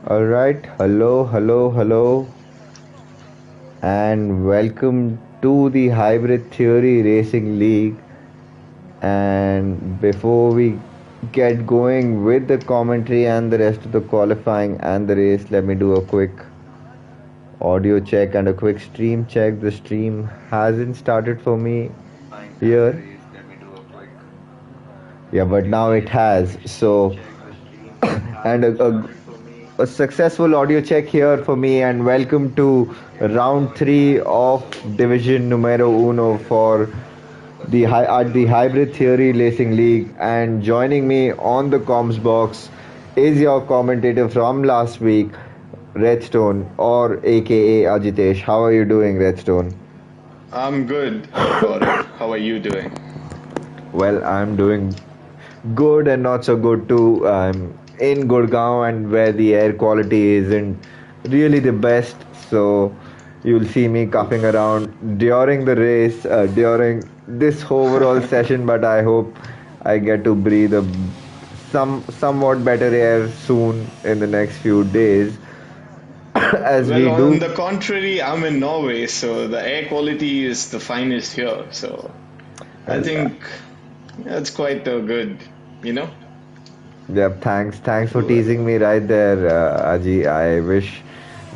All right, hello, and welcome to the Hybrid Theory Racing League. And before we get going with the commentary and the rest of the qualifying and the race, let me do a quick audio check and a quick stream check. The stream hasn't started for me here. Yeah, but now it has. So, and a successful audio check here for me, and welcome to round three of Division Numero Uno for at the Hybrid Theory Racing League. And joining me on the comms box is your commentator from last week, Redstone, or AKA Ajitesh. How are you doing, Redstone? I'm good, Gaurav. How are you doing? Well, I'm doing good and not so good too. I'm in Gurgaon and where the air quality isn't really the best, so you'll see me coughing around during the race, during this overall session. But I hope I get to breathe somewhat better air soon in the next few days, as Well, we on do. the contrary, I'm in Norway, so the air quality is the finest here. So I Well, think that's quite good, you know? yeah, thanks for Well, teasing me right there, Aji. I wish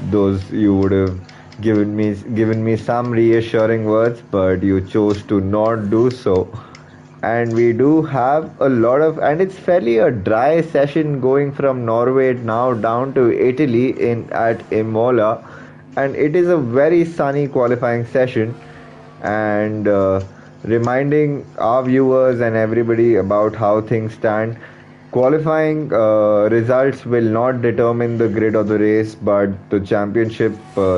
those you would have given me some reassuring words, but you chose to not do so. And we do have a lot of, and it's fairly a dry session going from Norway now down to Italy in at Imola, and it is a very sunny qualifying session. And reminding our viewers and everybody about how things stand. Qualifying results will not determine the grid of the race, but the championship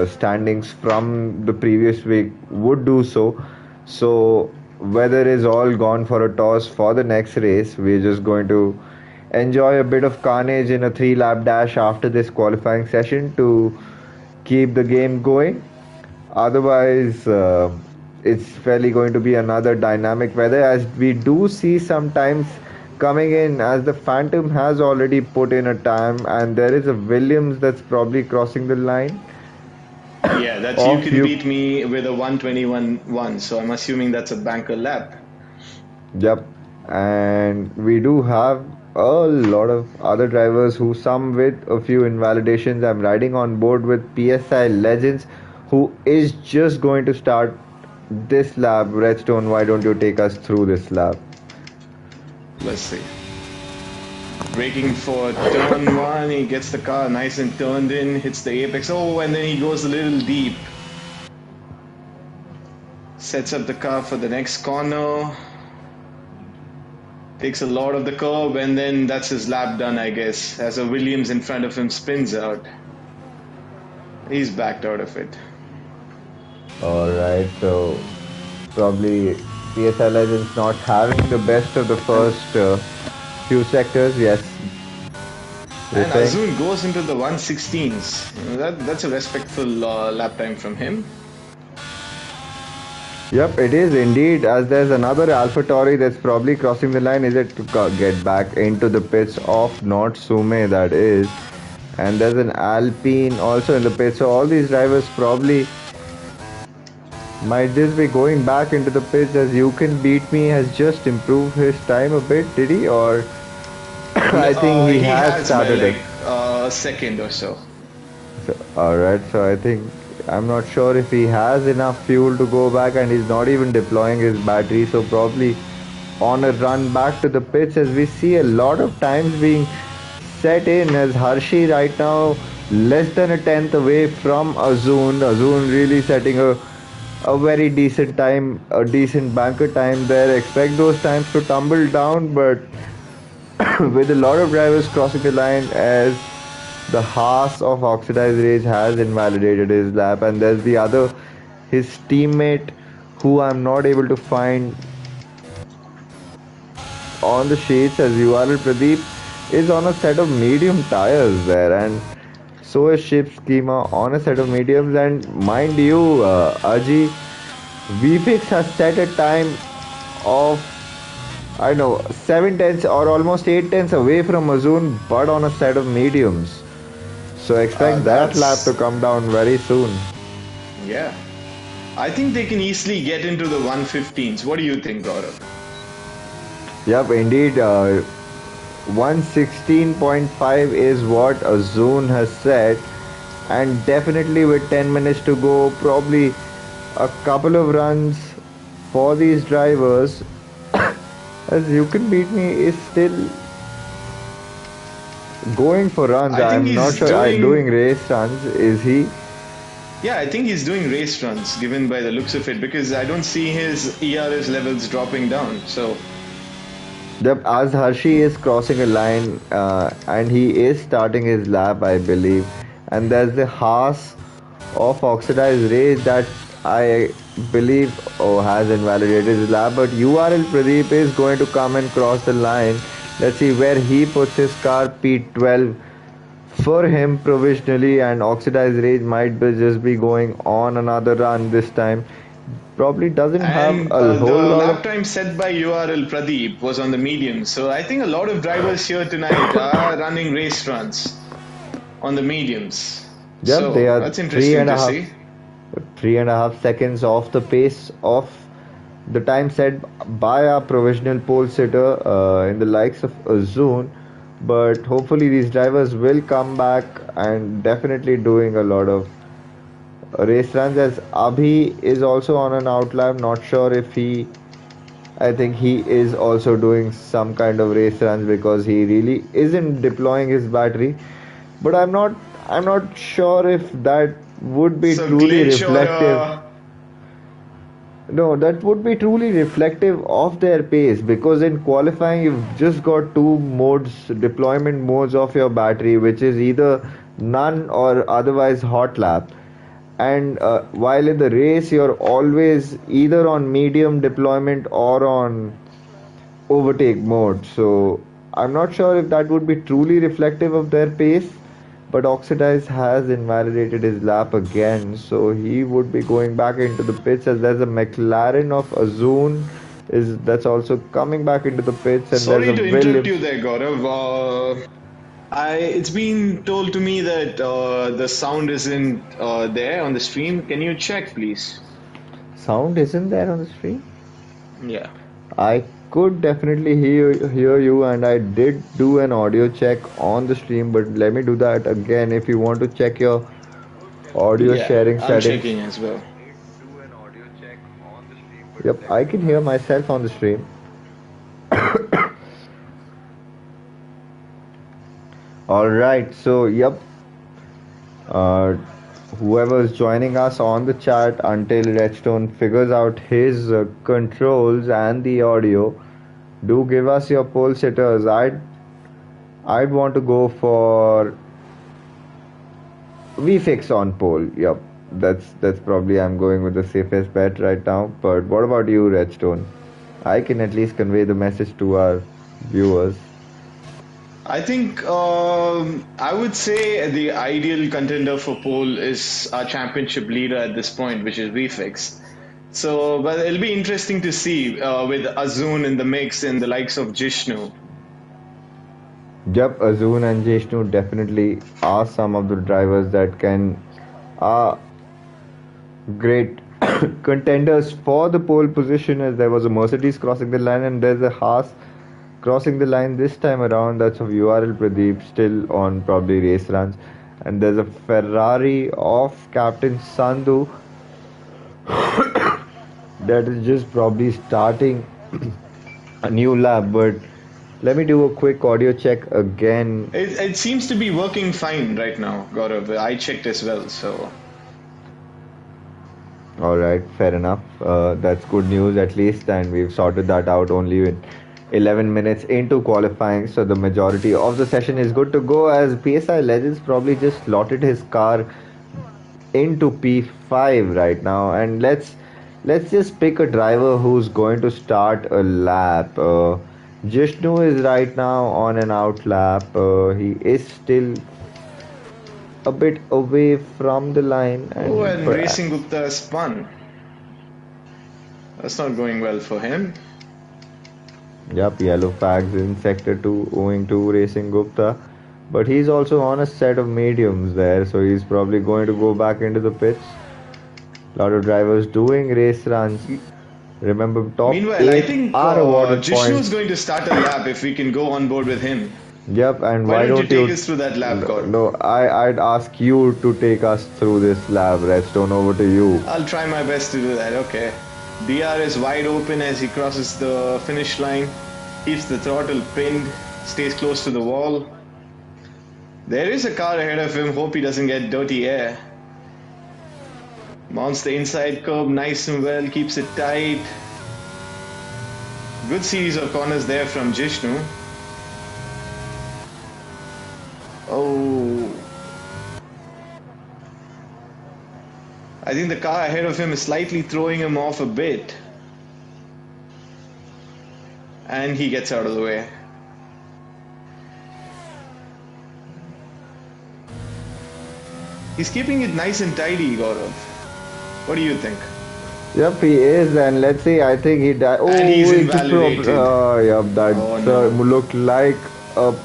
standings from the previous week would do so. So, weather is all gone for a toss for the next race. We're just going to enjoy a bit of carnage in a 3 lap dash after this qualifying session to keep the game going. Otherwise, it's fairly going to be another dynamic weather, as we do see sometimes coming in, as the Phantom has already put in a time, and there is a Williams that's probably crossing the line yeah, that's you of can you. beat me with a 121.1, so I'm assuming that's a banker lap. Yep, and we do have a lot of other drivers who, some with a few invalidations. I'm riding on board with PSI Legends, who is just going to start this lap. Redstone, why don't you take us through this lap? Let's see. Braking for turn one, he gets the car nice and turned in, hits the apex. Oh, and then he goes a little deep. Sets up the car for the next corner. Takes a lot of the curb, and then that's his lap done, I guess, as a Williams in front of him spins out. He's backed out of it. Alright, so probably PSI Legends not having the best of the And first few sectors. Yes, you're and saying? Azun goes into the 116s. That's a respectful lap time from him. Yep, it is indeed. As there's another AlphaTauri that's probably crossing the line. Is it to get back into the pits of Not Sume? That is, and there's an Alpine also in the pits. So all these drivers probably might just be going back into the pits, as You Can Beat Me has just improved his time a bit. Did he? Or No, I think he he has has by started it. like a second or so. So, alright, so I think I'm not sure if he has enough fuel to go back, and he's not even deploying his battery, so probably on a run back to the pits, as we see a lot of times being set in, as Hershey right now less than a tenth away from Azun. Azun really setting a very decent time, a decent banker time there. Expect those times to tumble down, but with a lot of drivers crossing the line, as the Haas of Oxidized Rage has invalidated his lap, and there's the other, his teammate, who I'm not able to find on the sheets, as URL Pradeep is on a set of medium tires there, and so is Ship Schema on a set of mediums. And mind you, Aji, VFix has set a time of, I know, 7 tenths or almost 8 tenths away from Azun, but on a set of mediums. So expect that lap to That's come down very soon. yeah. I think they can easily get into the 115s. What do you think, Gaurav? Yep, indeed. 116.5 is what Azun has said, and definitely with 10 minutes to go, probably a couple of runs for these drivers, as you can beat me, is still going for runs. I think I'm not he's sure. I doing doing race runs. Is he? Yeah, I think he's doing race runs, given by the looks of it, because I don't see his ERS levels dropping down. So, As Hershey is crossing a line and he is starting his lap, I believe, and there's the Haas of oxidized rage that I believe has invalidated his lap. But URL Pradeep is going to come and cross the line. Let's see where he puts his car. P12 for him provisionally, and oxidized rage might be just be going on another run this time. Probably doesn't have and a whole the lot lap of. time set by URL Pradeep was on the medium. So, I think a lot of drivers here tonight are running race runs on the mediums. Yep, they So, are that's interesting to see. 3.5 seconds off the pace of the time set by our provisional pole sitter in the likes of Azun. But hopefully, these drivers will come back and definitely doing a lot of race runs. As Abhi is also on an outlap, not sure if he. I think he is also doing some kind of race runs because he really isn't deploying his battery. But I'm not sure if that would be So, truly glitch or reflective. No, that would be truly reflective of their pace because in qualifying you've just got two modes, deployment modes of your battery, which is either none or otherwise hot lap. And while in the race you're always either on medium deployment or on overtake mode. So I'm not sure if that would be truly reflective of their pace. But Oxidize has invalidated his lap again, so he would be going back into the pits as there's a McLaren of Azun is that's also coming back into the pits, and there's a sorry to interrupt Williams. you there, Gaurav. It's been told to me that the sound isn't there on the stream. Can you check, please? Sound isn't there on the screen. Yeah. I could definitely hear you, and I did do an audio check on the stream, but let me do that again if you want to check your audio Yeah, sharing I'm settings. checking as well. Yep, I can hear myself on the stream. All right, so yep, uh, whoever is joining us on the chat until Redstone figures out his controls and the audio, do give us your pole sitters. I'd want to go for VFix on pole. Yep, that's probably I'm going with the safest bet right now. But what about you, Redstone? I can at least convey the message to our viewers. I think I would say the ideal contender for pole is our championship leader at this point, which is VFix. So, but it'll be interesting to see with Azun in the mix and the likes of Jishnu. Yep, Azun and Jeshnu definitely are some of the drivers that can are great contenders for the pole position. As there was a Mercedes crossing the line and there's a Haas crossing the line this time around. That's of URL Pradeep still on probably race runs, and there's a Ferrari of Captain Sandhu that is just probably starting a new lap. But let me do a quick audio check again. It seems to be working fine right now, Gaurav. I checked as well. So, All right, fair enough. That's good news at least, and we've sorted that out only in 11 minutes into qualifying. So the majority of the session is good to go. As PSI Legends probably just slotted his car into P5 right now, and let's just pick a driver who's going to start a lap. Jishnu is right now on an out lap. He is still a bit away from the line, oh, and and Racing Gupta spun. That's not going well for him. yep, yellow flags in sector 2 owing to Racing Gupta. but he's also on a set of mediums there, so he's probably going to go back into the pits. A lot of drivers doing race runs. Remember, top Meanwhile, I 8 think are awarded Jishnu is points. going to start a lap if we can go on board with him. Yep, and Why why don't you don't take you? us through that lap, No, Gaurav? no, I'd ask you to take us through this lab. Redstone, over to you. I'll try my best to do that. Okay. DR is wide open as he crosses the finish line, keeps the throttle pinned, stays close to the wall. There is a car ahead of him. Hope he doesn't get dirty air. Mounts the inside curb nice and well, keeps it tight. Good series of corners there from Jishnu. Oh, I think the car ahead of him is slightly throwing him off a bit. And he gets out of the way. He's keeping it nice and tidy, Gaurav. What do you think? Yep, he is, and let's see. I think he died. And he's Oh, it's a problem. invalidated. Yep, that Oh no. looked like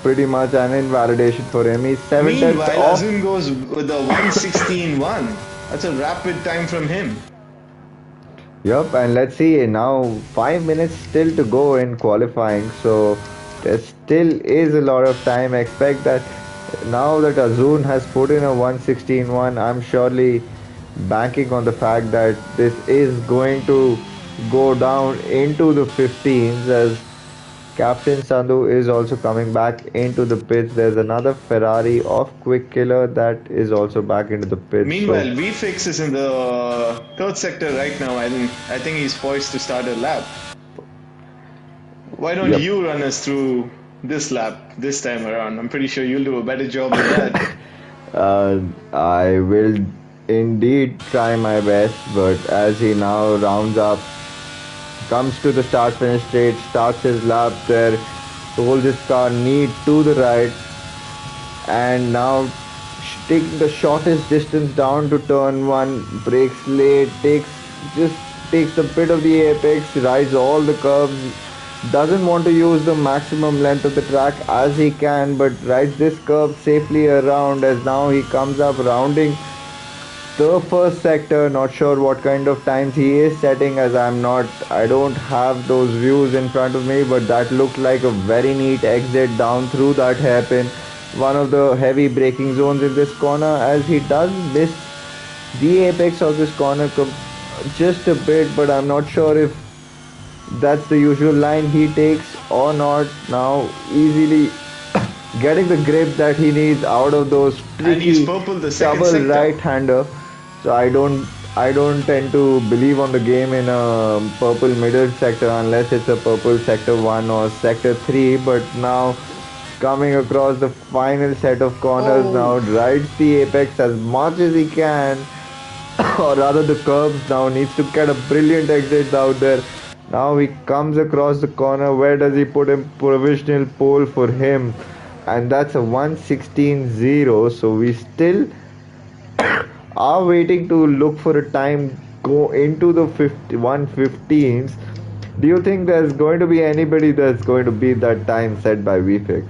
pretty much an invalidation for him. He's 7 tenths Meanwhile, off. Azun goes with a 1:16.1. That's a rapid time from him. Yep, and let's see now. 5 minutes still to go in qualifying, so there still is a lot of time. Expect that now that Azun has put in a 1:16.1, I'm surely banking on the fact that this is going to go down into the 15s as Captain Sandhu is also coming back into the pits. There's another Ferrari of Quick Killer that is also back into the pits. So Meanwhile, VFix is in the third sector right now. I think he's poised to start a lap. Why don't yep. you run us through this lap this time around? I'm pretty sure you'll do a better job than that. I will indeed try my best, but as he now rounds up, comes to the start finish straight, starts his lap there, holds his car neat to the right, and now taking the shortest distance down to turn one, brakes late, just takes a bit of the apex, rides all the curves, doesn't want to use the maximum length of the track as he can, but rides this curve safely around as now he comes up rounding the first sector. Not sure what kind of times he is setting as I don't have those views in front of me, but that looked like a very neat exit down through that hairpin, one of the heavy braking zones in this corner, as he does miss the apex of this corner just a bit, but I'm not sure if that's the usual line he takes or not. Now easily getting the grip that he needs out of those And he's tricky purple the second double sector. right hander. So I don't tend to believe on the game in a purple middle sector unless it's a purple sector 1 or sector 3. But now coming across the final set of corners, now Oh, rides the apex as much as he can, or rather the curbs, now needs to get a brilliant exit out there. Now he comes across the corner. Where does he put a provisional pole for him? And that's a 1:16.0. So we still are waiting to look for a time go into the 1:15s. Do you think there's going to be anybody that's going to beat that time set by VFix?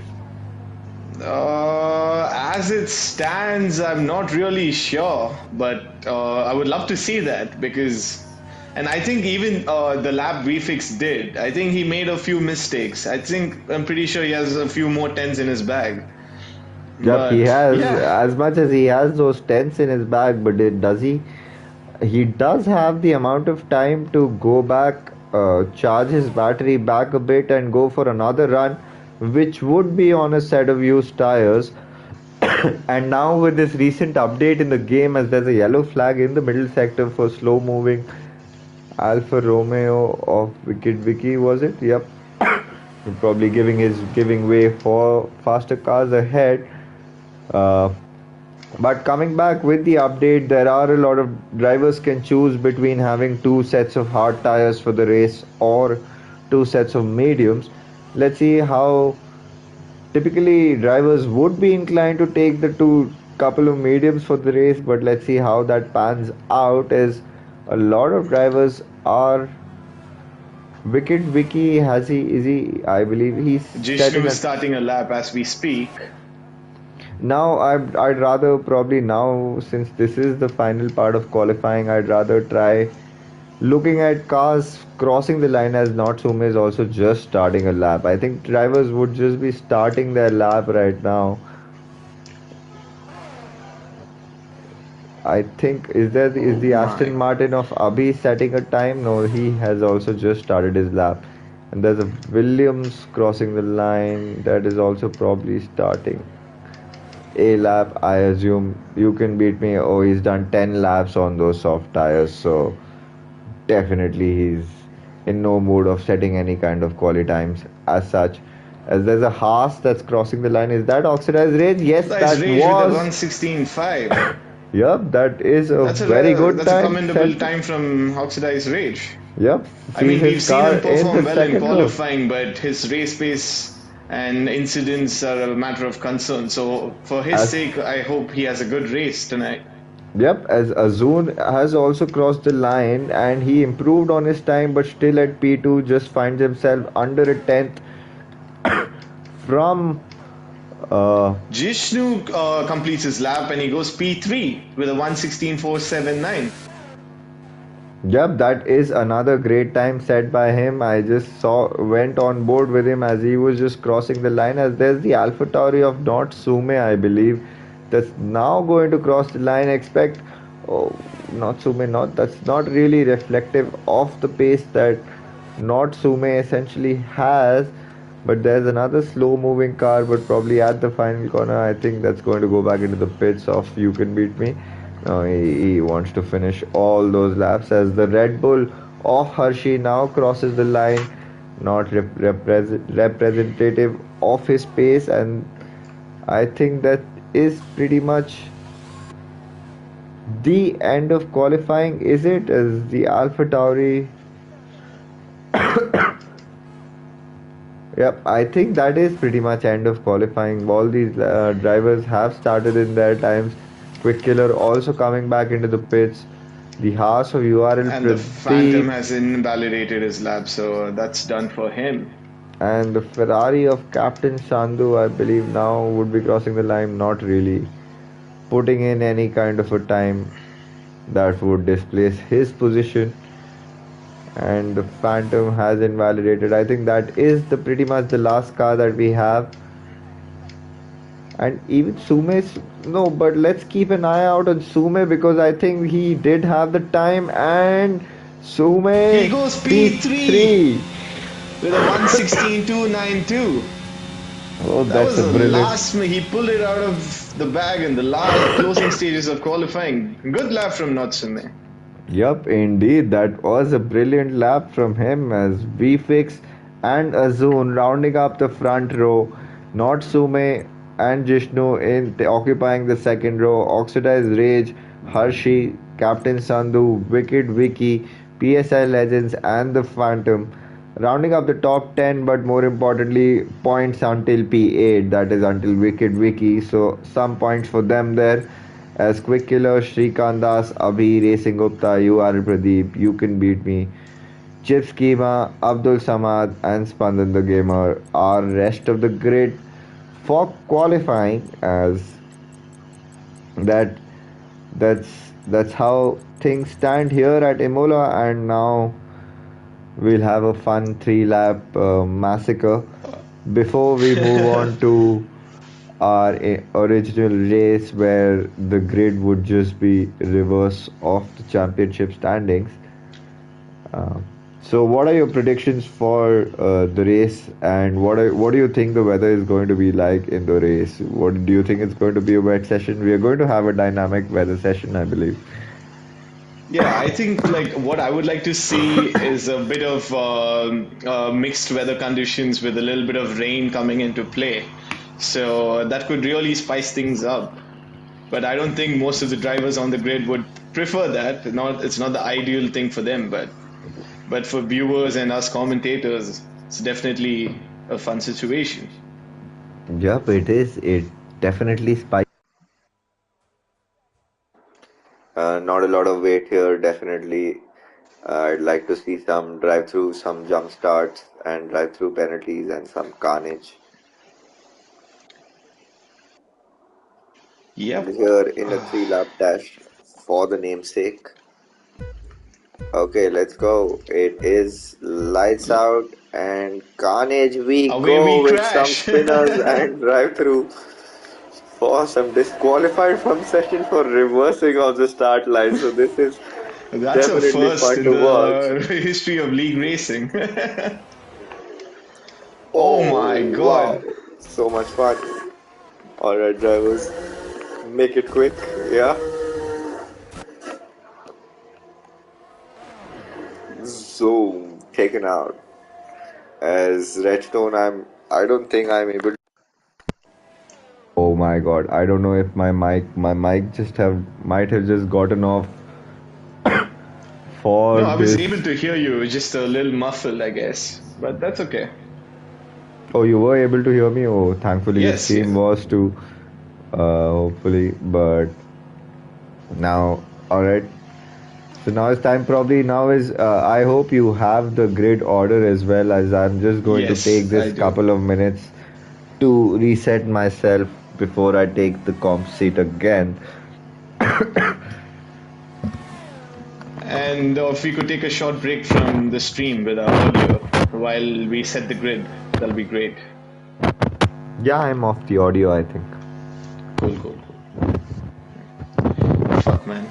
as it stands, I'm not really sure, but I would love to see that because, and I think even the lab Refix did. I think he made a few mistakes. I'm pretty sure he has a few more tens in his bag. Yep, he But has yeah, as much as he has those tents in his bag, but does he? He does have the amount of time to go back, charge his battery back a bit, and go for another run, which would be on a set of used tires. And now with this recent update in the game, as there's a yellow flag in the middle sector for slow moving Alfa Romeo of Wicked Vicky, was it? Yep. Probably giving way for faster cars ahead. Uh, but coming back with the update, there are a lot of drivers can choose between having two sets of hard tires for the race or two sets of mediums. Let's see how typically drivers would be inclined to take the two couple of mediums for the race, but let's see how that pans out. As a lot of drivers are Wicked Vicky, has he is he I believe he's set in Jishnu a is starting a lap as we speak. Now I'd rather probably now, since this is the final part of qualifying, I'd rather try looking at cars crossing the line, as Natsume is also just starting a lap. I think drivers would just be starting their lap right now. I think is Oh the Aston my. Martin of Abhi setting a time? No, he has also just started his lap. And there's a Williams crossing the line that is also probably starting a lap. I assume you can beat me. Oh, he's done 10 laps on those soft tires, so definitely he's in no mood of setting any kind of quali times as such. As there's a Haas that's crossing the line. Is that oxidized rage? Yes, Oxidized that Rage with a was. 116.5. Yep, that is a very good That's a time commendable set. time from Oxidized Rage. Yep, I sees mean, his we've seen car him in the perform well in second row. qualifying, but his race pace and incidents are a matter of concern. So, for his As sake, I hope he has a good race tonight. Yep, as Azun has also crossed the line and he improved on his time, but still at P2 just finds himself under a tenth from. Uh, Jishnu completes his lap and he goes P3 with a 116.479. Yep, that is another great time set by him. I just went on board with him as he was just crossing the line. As there's the Alpha Tauri of Not Sume, I believe, that's now going to cross the line. Expect, oh, not Sume, not that's not really reflective of the pace that Not Sume essentially has. But there's another slow moving car, but probably at the final corner, I think that's going to go back into the pits of You Can Beat Me. No, he wants to finish all those laps as the Red Bull of Hershey now crosses the line, not representative of his pace, and I think that is pretty much the end of qualifying, is it? As the Alpha Tauri. Yep, I think that is pretty much end of qualifying. All these drivers have started in their times. Quick Killer also coming back into the pits. The Haas of URL And the Phantom Pradeep has invalidated his lap, so that's done for him. and the Ferrari of Captain Sandhu, I believe now would be crossing the line, not really putting in any kind of a time that would displace his position. And the Phantom has invalidated. I think that is the pretty much the last car that we have. And even Sume's no, but let's keep an eye out on Sume because I think he did have the time and He Sume goes P3 P3. with a 116.292. Oh, That that's was a the brilliant. last, he pulled it out of the bag in the last closing stages of qualifying. Good lap from Natsume. Yup, indeed, that was a brilliant lap from him as Vfix and Azun rounding up the front row, not Sume and Jishnu occupying the second row, Oxidized Rage, Hershey, Captain Sandhu, Wicked Vicky, PSI Legends, and the Phantom. Rounding up the top 10, but more importantly, points until P8, that is until Wicked Vicky. So, some points for them there. As Quick Killer, Shrikant Das, Abhi, Racing Gupta, you are Pradeep, you can beat me. Chip Schema, Abdul Samad, and Spandan the Gamer are rest of the grid for qualifying. As that that's how things stand here at Imola, and now we'll have a fun three-lap massacre before we move on to our original race where the grid would just be reverse of the championship standings. Uh, so, what are your predictions for the race, and what do you think the weather is going to be like in the race? What do you think it's going to be a wet session? We are going to have a dynamic weather session, I believe. Yeah, I think like what I would like to see is a bit of mixed weather conditions with a little bit of rain coming into play. So that could really spice things up. But I don't think most of the drivers on the grid would prefer that. It's not the ideal thing for them, but for viewers and us commentators, it's definitely a fun situation. Yep, it is. It definitely spikes. Not a lot of weight here, definitely. I'd like to see some drive through, some jump starts, and drive through penalties, and some carnage. Yep. here in a three-lap dash for the namesake. Okay, let's go. It is lights out and carnage we Away go we with some crash. spinners and drive through for some disqualified from session for reversing of the start line. So this is That's a definitely first fun in to watch. the history of league racing. Oh my Oh, wow. god. So much fun. Alright, drivers, make it quick. Yeah. Zoom, taken out. As Redstone, I don't think I'm able. Oh my god, I don't know if my mic just have might have just gotten off No, for I was this. able to hear you, just a little muffled, I guess. But that's okay. Oh, you were able to hear me? Oh, thankfully the Yes, stream yes. was too, hopefully, but now, alright. So now it's time probably now is, I hope you have the grid order as well, as I'm just going to take Yes, I this do. couple of minutes to reset myself before I take the comp seat again. And if we could take a short break from the stream with our audio while we set the grid, that'll be great. Yeah, I'm off the audio, I think. Cool, cool, cool. Fuck, man.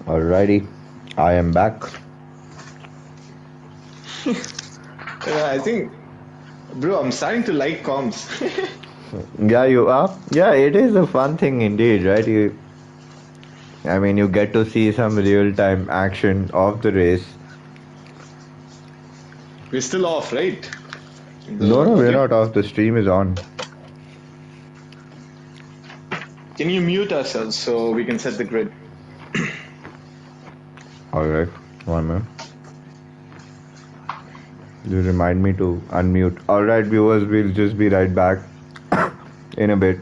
Alrighty, I am back. Yeah, I think, bro, I'm starting to like comms. Yeah, you are. Yeah, it is a fun thing indeed, right? I mean, you get to see some real-time action of the race. We're still off, right? No, The no, we're audio? not off. The stream is on. Can you mute ourselves so we can set the grid? Alright, 1 minute. You remind me to unmute. Alright, viewers, we'll just be right back in a bit.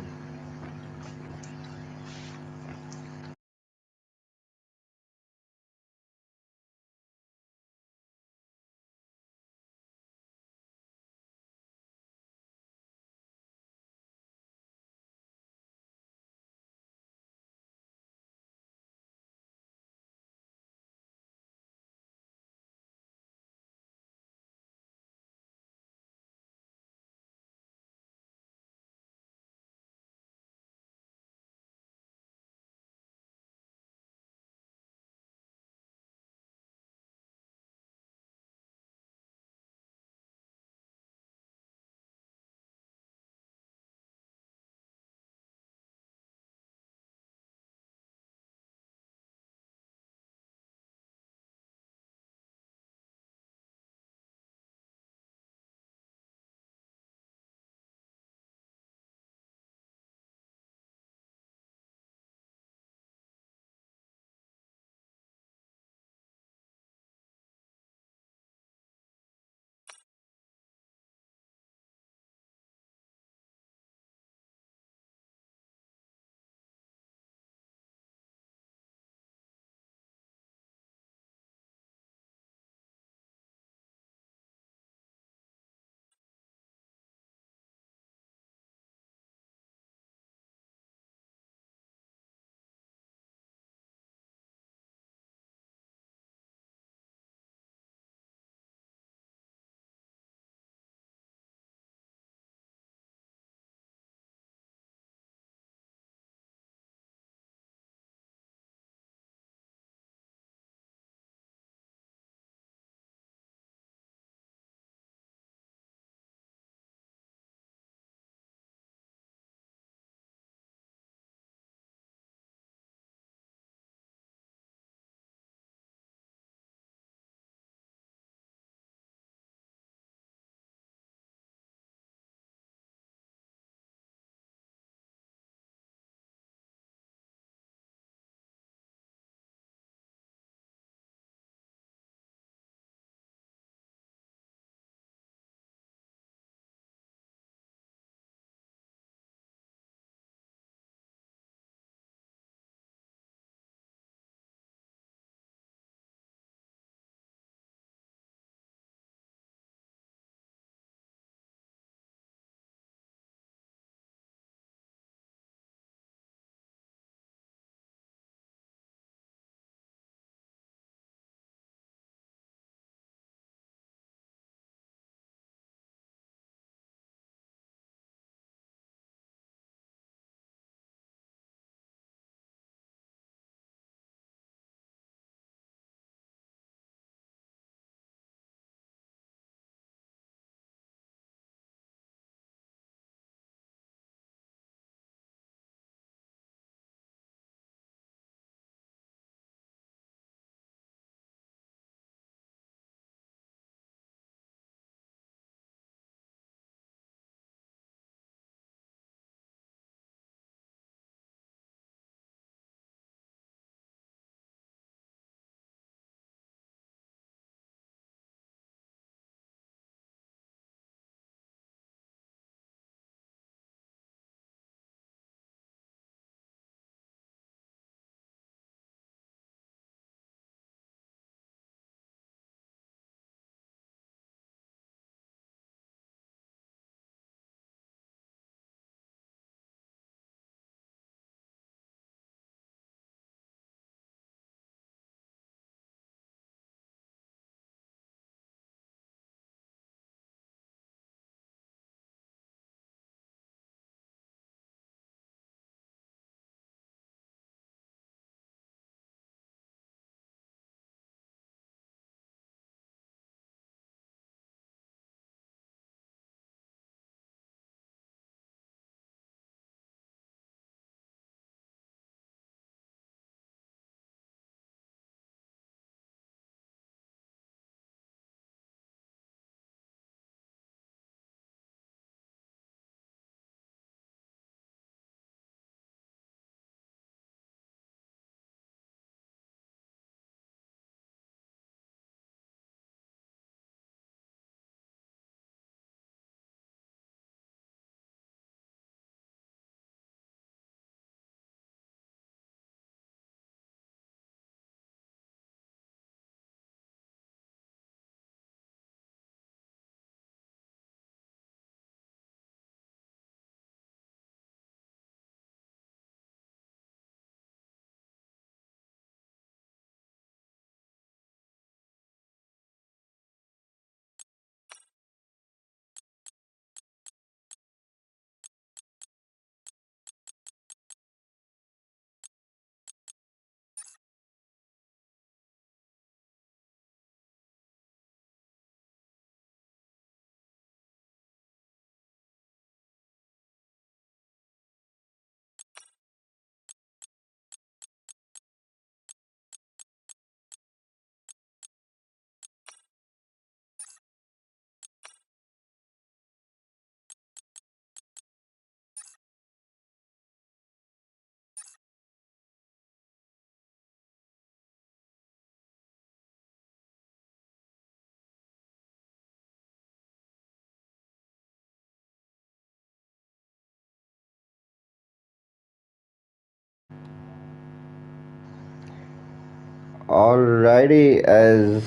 Alrighty, as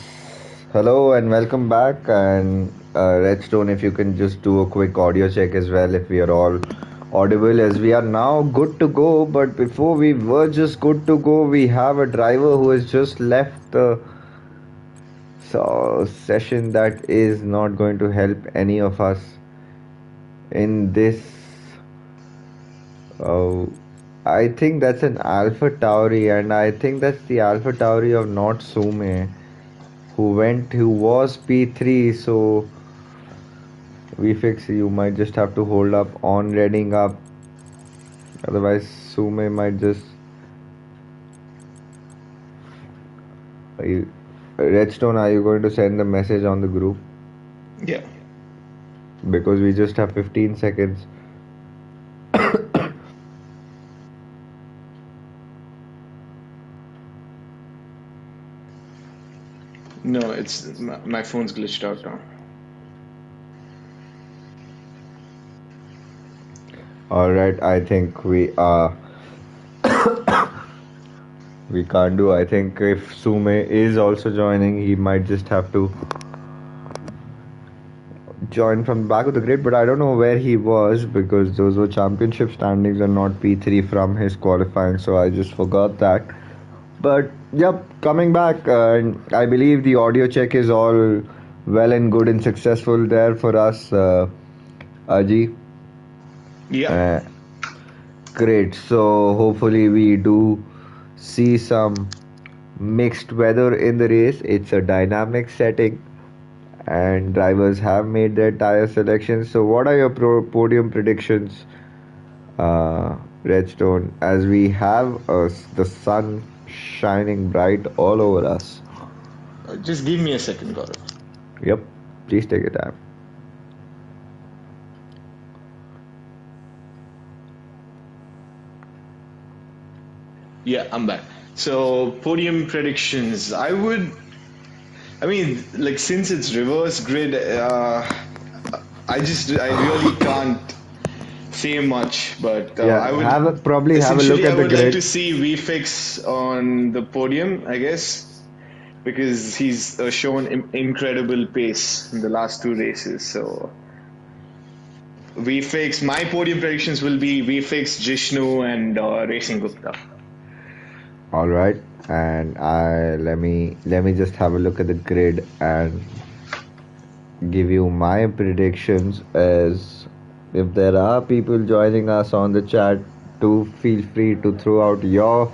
hello and welcome back. And Redstone, if you can just do a quick audio check as well, if we are all audible, as we are now good to go. But before we were just good to go, we have a driver who has just left the session that is not going to help any of us in this. Uh, I think that's an Alpha Tauri, and I think that's the Alpha Tauri of not Sume, who was P3. So VFix, you might just have to hold up on reading up, otherwise Sume might just Redstone, are you going to send the message on the group? Yeah. Because we just have 15 seconds. No, it's my phone's glitched out now. Alright, I think we can't do. I think if Sume is also joining, he might just have to join from the back of the grid, but I don't know where he was because those were championship standings and not P3 from his qualifying, so I just forgot that. But yep, coming back, I believe the audio check is all well and good and successful there for us, Aji. Yeah. Great. So hopefully we do see some mixed weather in the race. It's a dynamic setting, and drivers have made their tire selections. So what are your podium predictions, Redstone, as we have the sun shining bright all over us? Just give me a second, Gaurav. Yep, please take your time. Yeah, I'm back. So, podium predictions. I mean, like, since it's reverse grid, I really can't say much, but Yeah, I would probably have a look essentially, I at the would like to grid. see VFix on the podium, I guess, because he's shown incredible pace in the last two races. So, VFix, my podium predictions will be VFix, Jishnu, and Racing Gupta. All right, and let me just have a look at the grid and give you my predictions. As if there are people joining us on the chat, do feel free to throw out your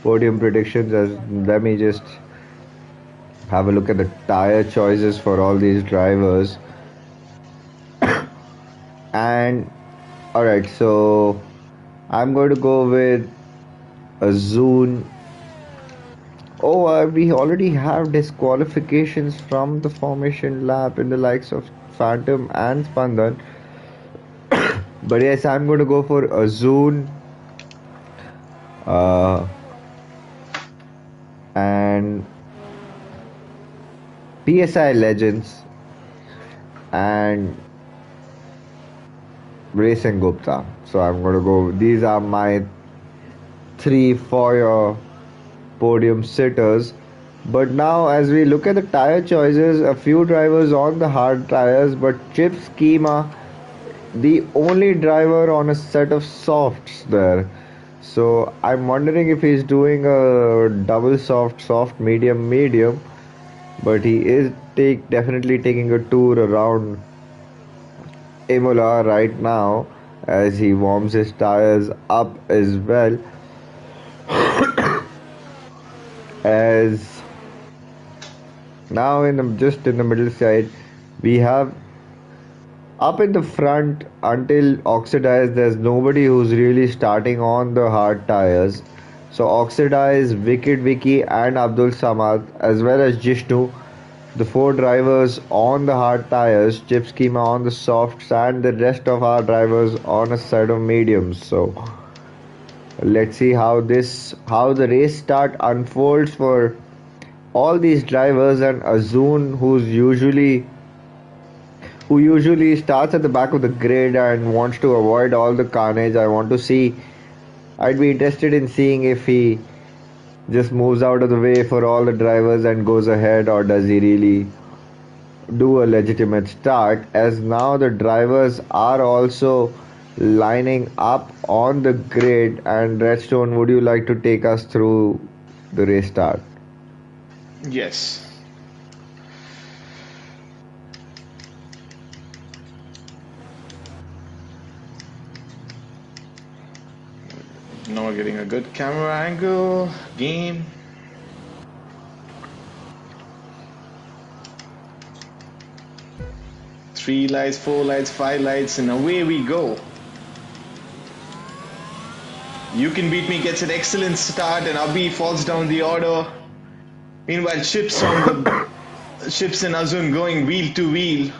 podium predictions. As let me just have a look at the tire choices for all these drivers. And all right, so I'm going to go with a Zune. Oh, we already have disqualifications from the formation lap in the likes of Phantom and Spandan. But yes, I'm going to go for Azun and PSI Legends and Racing Gupta. So I'm going to go. These are my 3 for your podium sitters. But now, as we look at the tire choices, a few drivers on the hard tires, but Chip Schema, the only driver on a set of softs there. So I'm wondering if he's doing a double soft, medium. But he is definitely taking a tour around Imola right now as he warms his tires up as well. As now just in the middle side, we have up in the front until Oxidize, there's nobody who's really starting on the hard tires. So Oxidize, Wicked Vicky and Abdul Samad as well as Jishnu, the 4 drivers on the hard tires, Chip Schema on the softs and the rest of our drivers on a set of mediums. So let's see how the race start unfolds for all these drivers, and Azun who usually starts at the back of the grid and wants to avoid all the carnage. I'd be interested in seeing if he just moves out of the way for all the drivers and goes ahead, or does he really do a legitimate start? As now the drivers are also lining up on the grid. And Redstone, would you like to take us through the race start? Yes. Now getting a good camera angle. Game. 3 lights, 4 lights, 5 lights, and away we go. You Can Beat Me gets an excellent start, and Abhi falls down the order. Meanwhile, Chips and Azun going wheel to wheel.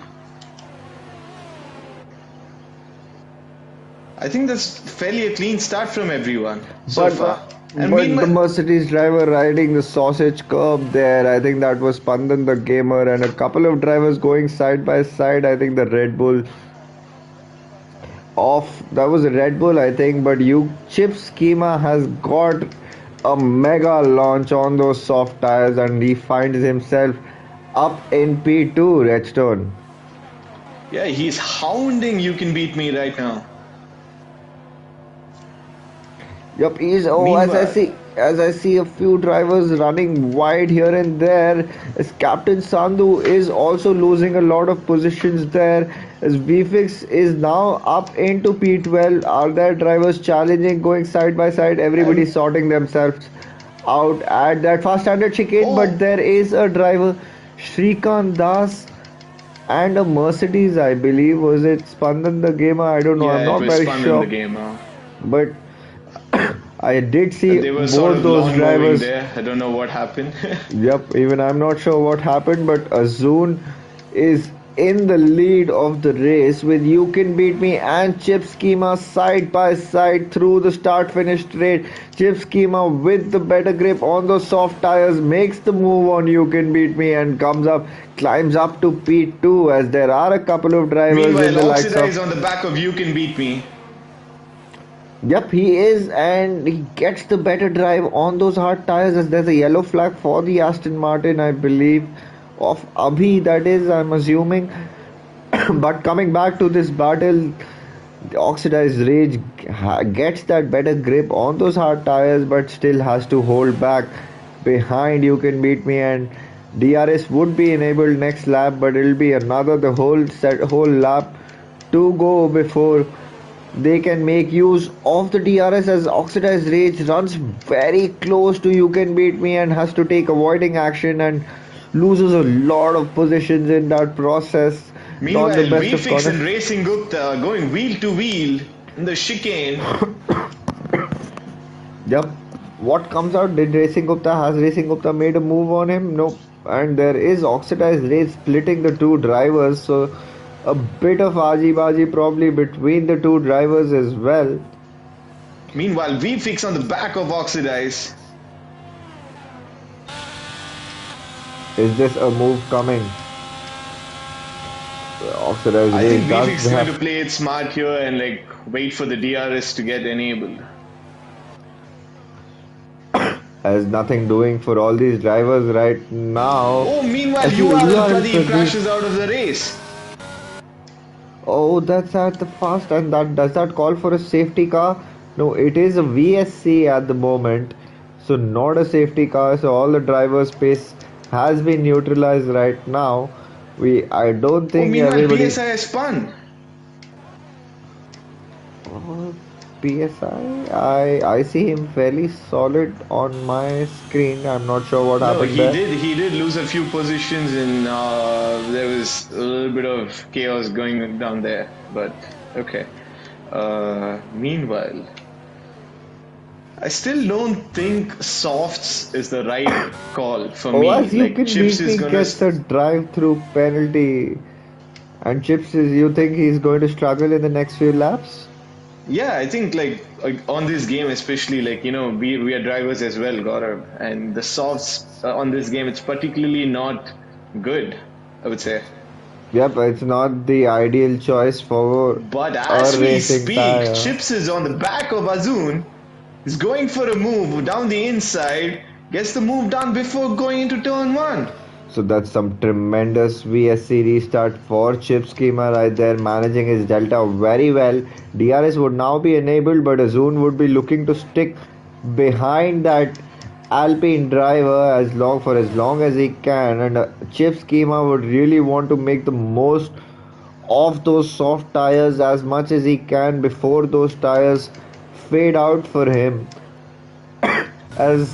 I think that's fairly a clean start from everyone so far. And But the Mercedes driver riding the sausage curb there, I think that was Pandan the gamer, and a couple of drivers going side by side. I think the Red Bull off, that was a Red Bull, I think, but you Chip Schema has got a mega launch on those soft tires, and he finds himself up in P2, Redstone. Yeah, he's hounding You Can Beat Me right now. Yep, he's as I see a few drivers running wide here and there. As Captain Sandhu is also losing a lot of positions there. As VFix is now up into P12. Are there drivers challenging, going side by side? Everybody And sorting themselves out at that fast standard chicane, but oh, there is a driver, Shrikant Das, and a Mercedes, I believe. Was it Spandan the gamer? I don't know. I'm yeah, it not was very fun in the sure. game. But I did see They were sort both of those lawn mowing drivers. there. I don't know what happened. Yep, even I'm not sure what happened, but Azun is in the lead of the race with You Can Beat Me and Chip Schema side by side through the start finish straight. Chip Schema with the better grip on those soft tires makes the move on You Can Beat Me and climbs up to P2, as there are a couple of drivers in Meanwhile, the likes Oxida of. is on the back of You Can Beat Me. Yep, he is, and he gets the better drive on those hard tires. As there's a yellow flag for the Aston Martin, I believe, of Abhi, that is, I'm assuming. But coming back to this battle, the Oxidized Rage gets that better grip on those hard tires, but still has to hold back behind You Can Beat Me, and DRS would be enabled next lap, but it'll be another the whole lap to go before they can make use of the DRS, as Oxidized Rage runs very close to You Can Beat Me and has to take avoiding action and loses a lot of positions in that process. Not the Meanwhile, best of VFix corners. and Racing Gupta going wheel to wheel in the chicane. Yep. What comes out? Did Racing Gupta has Racing Gupta made a move on him? Nope. And there is Oxidized Rage splitting the two drivers, so a bit of aji baji probably between the two drivers as well. Meanwhile, VFix on the back of Oxidize. Is this a move coming? Oxidized I think Rage VFix does is going to have. play it smart here and like wait for the DRS to get enabled. Has nothing doing for all these drivers right now. Oh, meanwhile, As you URL URL Pradeep Pradeep. crashes out of the race. Oh, that's at the fast, and that does that call for a safety car? No, it is a VSC at the moment, so not a safety car. So all the drivers' pace has been neutralized right now. I don't Oh, think meanwhile, everybody. PSI has spun. Oh, PSI, I see him fairly solid on my screen. I'm not sure what No, happened there. he did lose a few positions, and there was a little bit of chaos going down there. But okay. Meanwhile, I still don't think softs is the right call for Oh, me. as You Like Can Chips Beat is Me gonna. gets a drive-through penalty, and Chips is. You think he's going to struggle in the next few laps? Yeah, I think like on this game, especially like we are drivers as well, Gaurav, and the softs on this game, it's particularly not good, I would say. Yep, it's not the ideal choice for But a as we racing speak, tire. Chips is on the back of Azun. He's going for a move down the inside. Gets the move done before going into turn one. So that's some tremendous VSC restart for Chip Schema right there, managing his delta very well. DRS would now be enabled, but Azun would be looking to stick behind that Alpine driver as long as he can, and Chip Schema would really want to make the most of those soft tires as much as he can before those tires fade out for him, as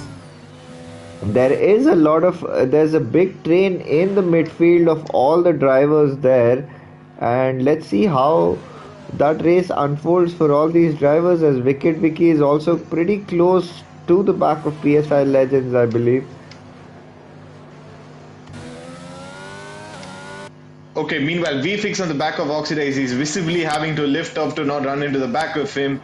there's a big train in the midfield of all the drivers there, and let's see how that race unfolds for all these drivers, as Wicked Vicky is also pretty close to the back of PSI Legends, I believe. Okay, meanwhile, VFix on the back of Oxidize is visibly having to lift off to not run into the back of him.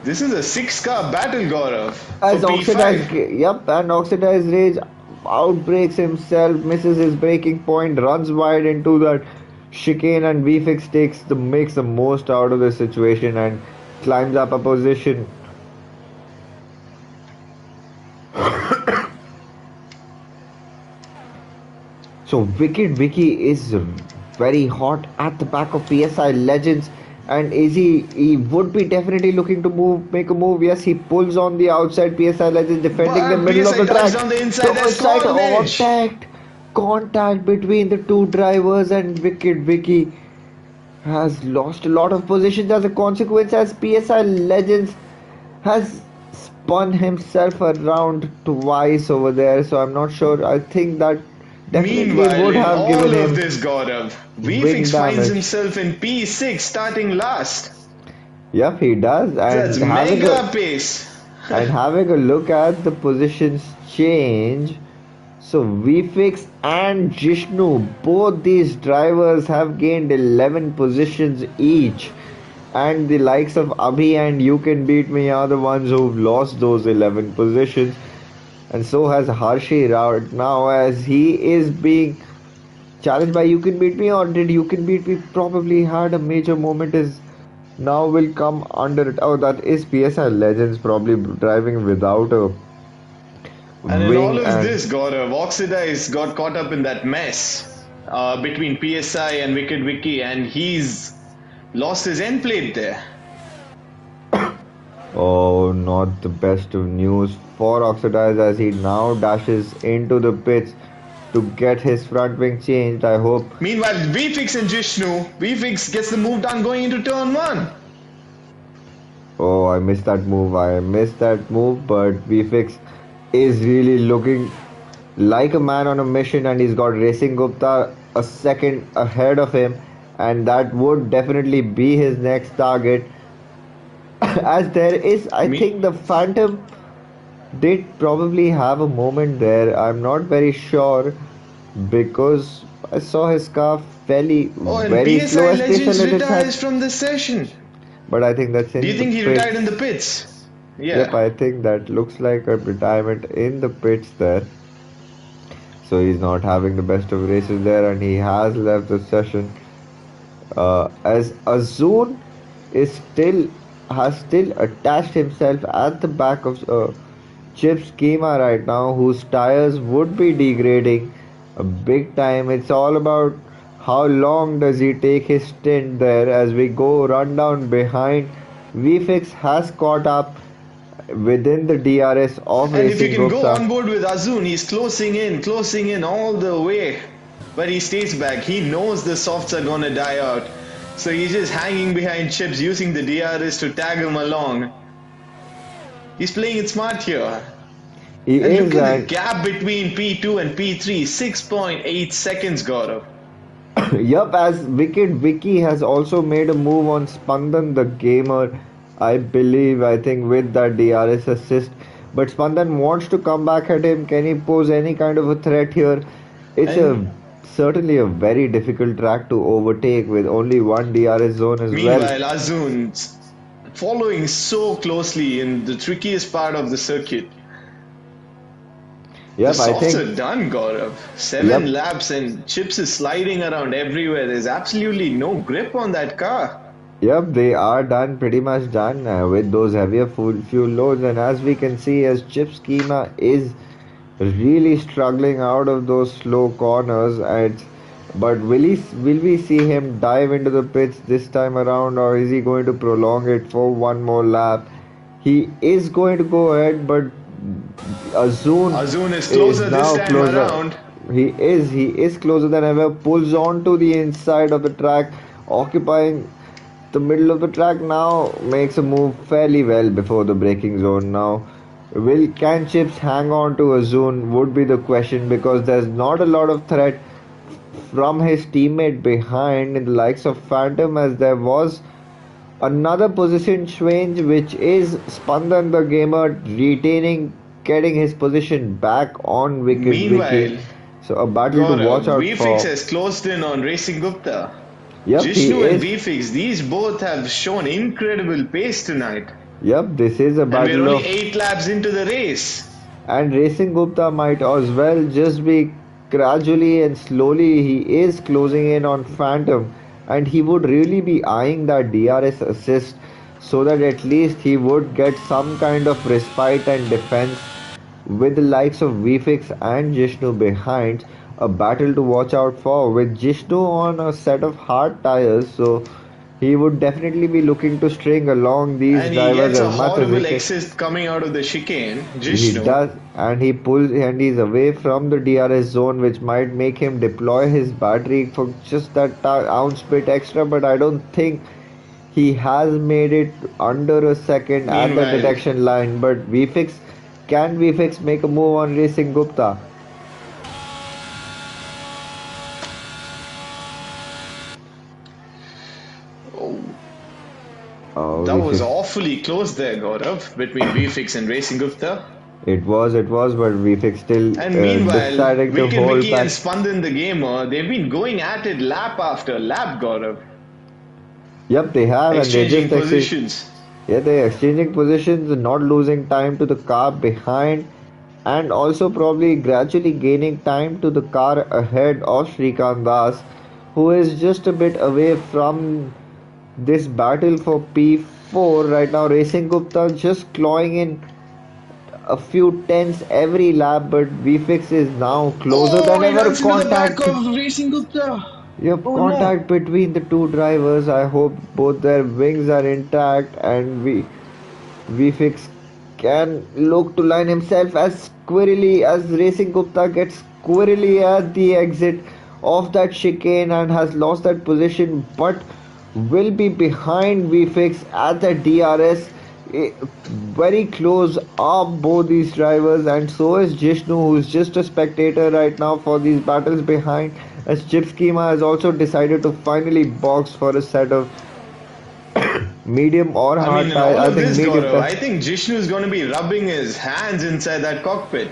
This is a 6-car battle, Gaurav, for As Oxidized, P5. yep, and Oxidized Rage outbreaks himself, misses his braking point, runs wide into that chicane, and VFix makes the most out of the situation and climbs up a position. So Wicked Vicky is very hot at the back of PSI Legends, and he would be definitely looking to make a move. Yes, he pulls on the outside. PSI Legends defending the But middle of PSI the track. touched on the inside. So There's inside carnage. contact between the two drivers, and Wicked Vicky has lost a lot of positions as a consequence, as PSI Legends has spun himself around twice over there. So I'm not sure. I think that definitely Meanwhile, would in have given all of him this, Gaurav, wing VFix finds damage. himself in P6 starting last. Yep, he does, That's mega pace. having a look at the positions change. So VFix and Jishnu, both these drivers have gained 11 positions each, and the likes of Abhi and You Can Beat Me are the ones who've lost those 11 positions, and so has Harshi right now, as he is being challenged by You Can Beat Me, or did You Can Beat Me probably had a major moment, is now will come under it. Oh, that is PSI Legends probably driving without a And in all wing, of and this, Gaurav, Oxidize got caught up in that mess between PSI and Wicked Wiki, and he's lost his end plate there. oh, not the best of news for Oxidize, as he now dashes into the pits to get his front wing changed. I hope. Meanwhile, VFix and Jishnu, VFix gets the move done going into turn one. Oh, I missed that move. I missed that move, but VFix is really looking like a man on a mission, and he's got Racing Gupta a second ahead of him, and that would definitely be his next target. As there is, I Me- think the Phantom did probably have a moment there. I'm not very sure, because I saw his car fairly Oh, and very slow PSI as Space Legends Legends retires had, from the session. but I think that's Do you in the think he pits. retired in the pits? Yep, Yeah. I think that looks like a retirement in the pits there. So he's not having the best of races there, and he has left the session. As Azun is still has still attached himself at the back of Chip's schema right now, whose tires would be degrading a big time. It's all about how long does he take his stint there. As we go run down behind, VFix has caught up within the DRS of And if you Racing can go Gupta. on board with Azun, he's closing in all the way. But he stays back. He knows the softs are gonna die out. So he's just hanging behind Chips using the DRS to tag him along. He's playing it smart here. He And look is, at the and gap between P2 and P3, 6.8 seconds, Gaurav. yup, as Wicked Vicky has also made a move on Spandan the gamer, I believe, I think with that DRS assist. But Spandan wants to come back at him. Can he pose any kind of a threat here? It's a And certainly a very difficult track to overtake with only one DRS zone as well. meanwhile, Azun following so closely in the trickiest part of the circuit. The Yep, I softs think. are done, Gaurav. Yep. 7 laps and Chips is sliding around everywhere. There's absolutely no grip on that car. Yep, they are done, pretty much done with those heavier fuel loads, and as we can see, as chip schema is really struggling out of those slow corners. And but will we see him dive into the pits this time around, or is he going to prolong it for one more lap? He is going to go ahead, but Azun Azun is is closer this now time closer. around. He is closer than ever. Pulls on to the inside of the track, occupying the middle of the track now. Makes a move fairly well before the braking zone. Now, will can Chips hang on to Azun would be the question, because there's not a lot of threat from his teammate behind in the likes of Phantom, as there was another position change, which is Spandan the gamer retaining, getting his position back on Wicket Wiki. Meanwhile, So a battle to watch Gaurav, out VFix for. has closed in on Racing Gupta. Yep, he Jishnu and is. VFix, these both have shown incredible pace tonight. Yep, this is a And we're battle only of. 8 laps into the race. And Racing Gupta might as well just be gradually and slowly he is closing in on Phantom, and he would really be eyeing that DRS assist so that at least he would get some kind of respite and defense with the likes of VFix and Jishnu behind. A battle to watch out for with Jishnu on a set of hard tires, so he would definitely be looking to string along these And he drivers gets a as much as he horrible can. exit coming out of the chicane. He Jishnu. does, and he pulls and he's away from the DRS zone, which might make him deploy his battery for just that ounce bit extra. But I don't think he has made it under a second at the Meanwhile, detection line. But VFix, can VFix make a move on Racing Gupta? oh, Oh, that was VFix. awfully close there, Gaurav, between VFix and Racing Gupta. It was, but VFix still And meanwhile, deciding to Wicked hold Wiki and back. Spandan the gamer, they've been going at it lap after lap, Gaurav, Yep, they have, and they exchanging just exit. positions. Yeah, they're exchanging positions, not losing time to the car behind, and also probably gradually gaining time to the car ahead of Shrikant Das, who is just a bit away from this battle for P4 right now. Racing Gupta just clawing in a few tenths every lap, but VFix is now closer Oh, than he ever. runs into the back Contact. of Racing Gupta. Yep, Oh no. contact between the two drivers. I hope both their wings are intact, and VFix can look to line himself as squirrely as Racing Gupta gets squirrely at the exit of that chicane and has lost that position, but will be behind VFix at the DRS. Very close are both these drivers, and so is Jishnu, who's just a spectator right now for these battles behind. As Chip Schema has also decided to finally box for a set of medium or I mean, hard in tire. all I of think this, medium Gaurav, tire. I think Jishnu is going to be rubbing his hands inside that cockpit.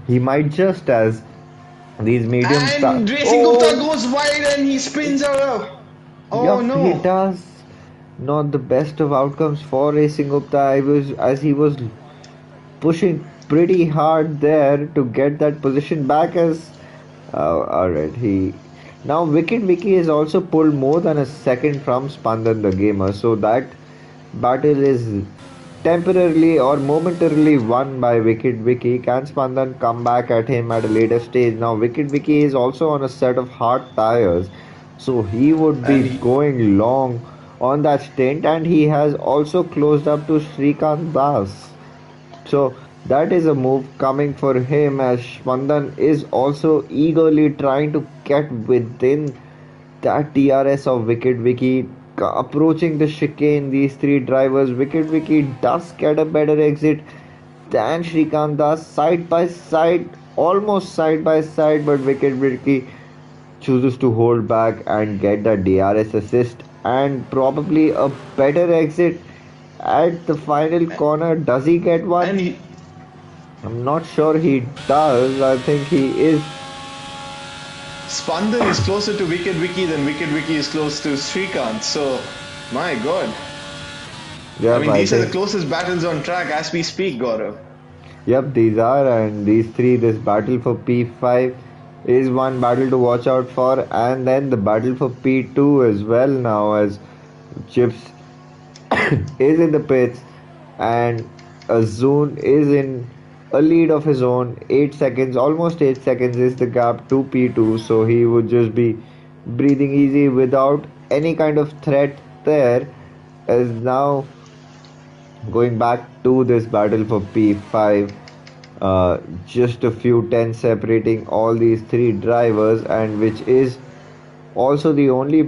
He might just as these medium tire. And Racing Gupta Oh, goes wide and he spins out of. Oh yup, he no. does. Not the best of outcomes for Racing Gupta. I was as he was pushing pretty hard there to get that position back. As alright, he now Wicket Wiki has also pulled more than a second from Spandan the gamer, so that battle is temporarily or momentarily won by Wicket Wiki. Can Spandan come back at him at a later stage? Now Wicket Wiki is also on a set of hard tires, so he would And be he, going long on that stint, and he has also closed up to Shrikant Das. So that is a move coming for him, as Spandan is also eagerly trying to get within that DRS of Wicket Wiki. Approaching the chicane, these three drivers, Wicket Wiki does get a better exit than Shrikant Das, side by side, almost side by side, but Wicket Wiki chooses to hold back and get the DRS assist and probably a better exit at the final corner. Does he get one? and he, I'm not sure he does. I think he is. Spandan is closer to Wicked Wiki than Wicked Wiki is close to Srikanth. So, my god. I Yep, mean, I these are the think. closest battles on track as we speak, Gaurav. Yep, these are, and these three. This battle for P5 is one battle to watch out for, and then the battle for P2 as well. Now, as Chips is in the pits, and Azun is in a lead of his own. 8 seconds, almost 8 seconds is the gap to P2. So he would just be breathing easy without any kind of threat there. As now going back to this battle for P5, just a few tenths separating all these three drivers, and which is also the only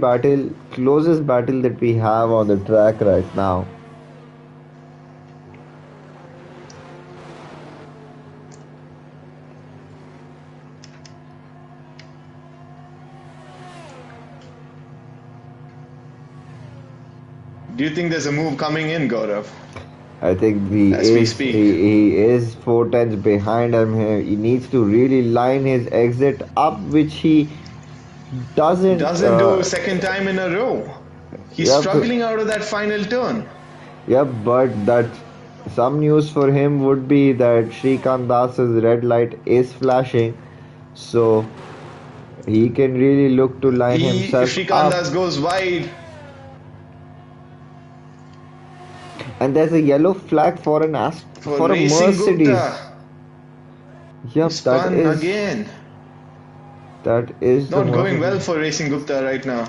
closest battle that we have on the track right now. Do you think there's a move coming in, Gaurav, I think as we speak? he is 4 tenths behind him here. He needs to really line his exit up, which he doesn't. Doesn't do second time in a row. He's Yep, struggling out of that final turn. yep. But that some news for him would be that Shrikant Das's red light is flashing, so he can really look to line himself Shrikant up. Das goes wide. And there's a yellow flag for For for a Racing Mercedes. Gupta. Yep, He spun again. that is the Not going well Mercedes. for Racing Gupta right now.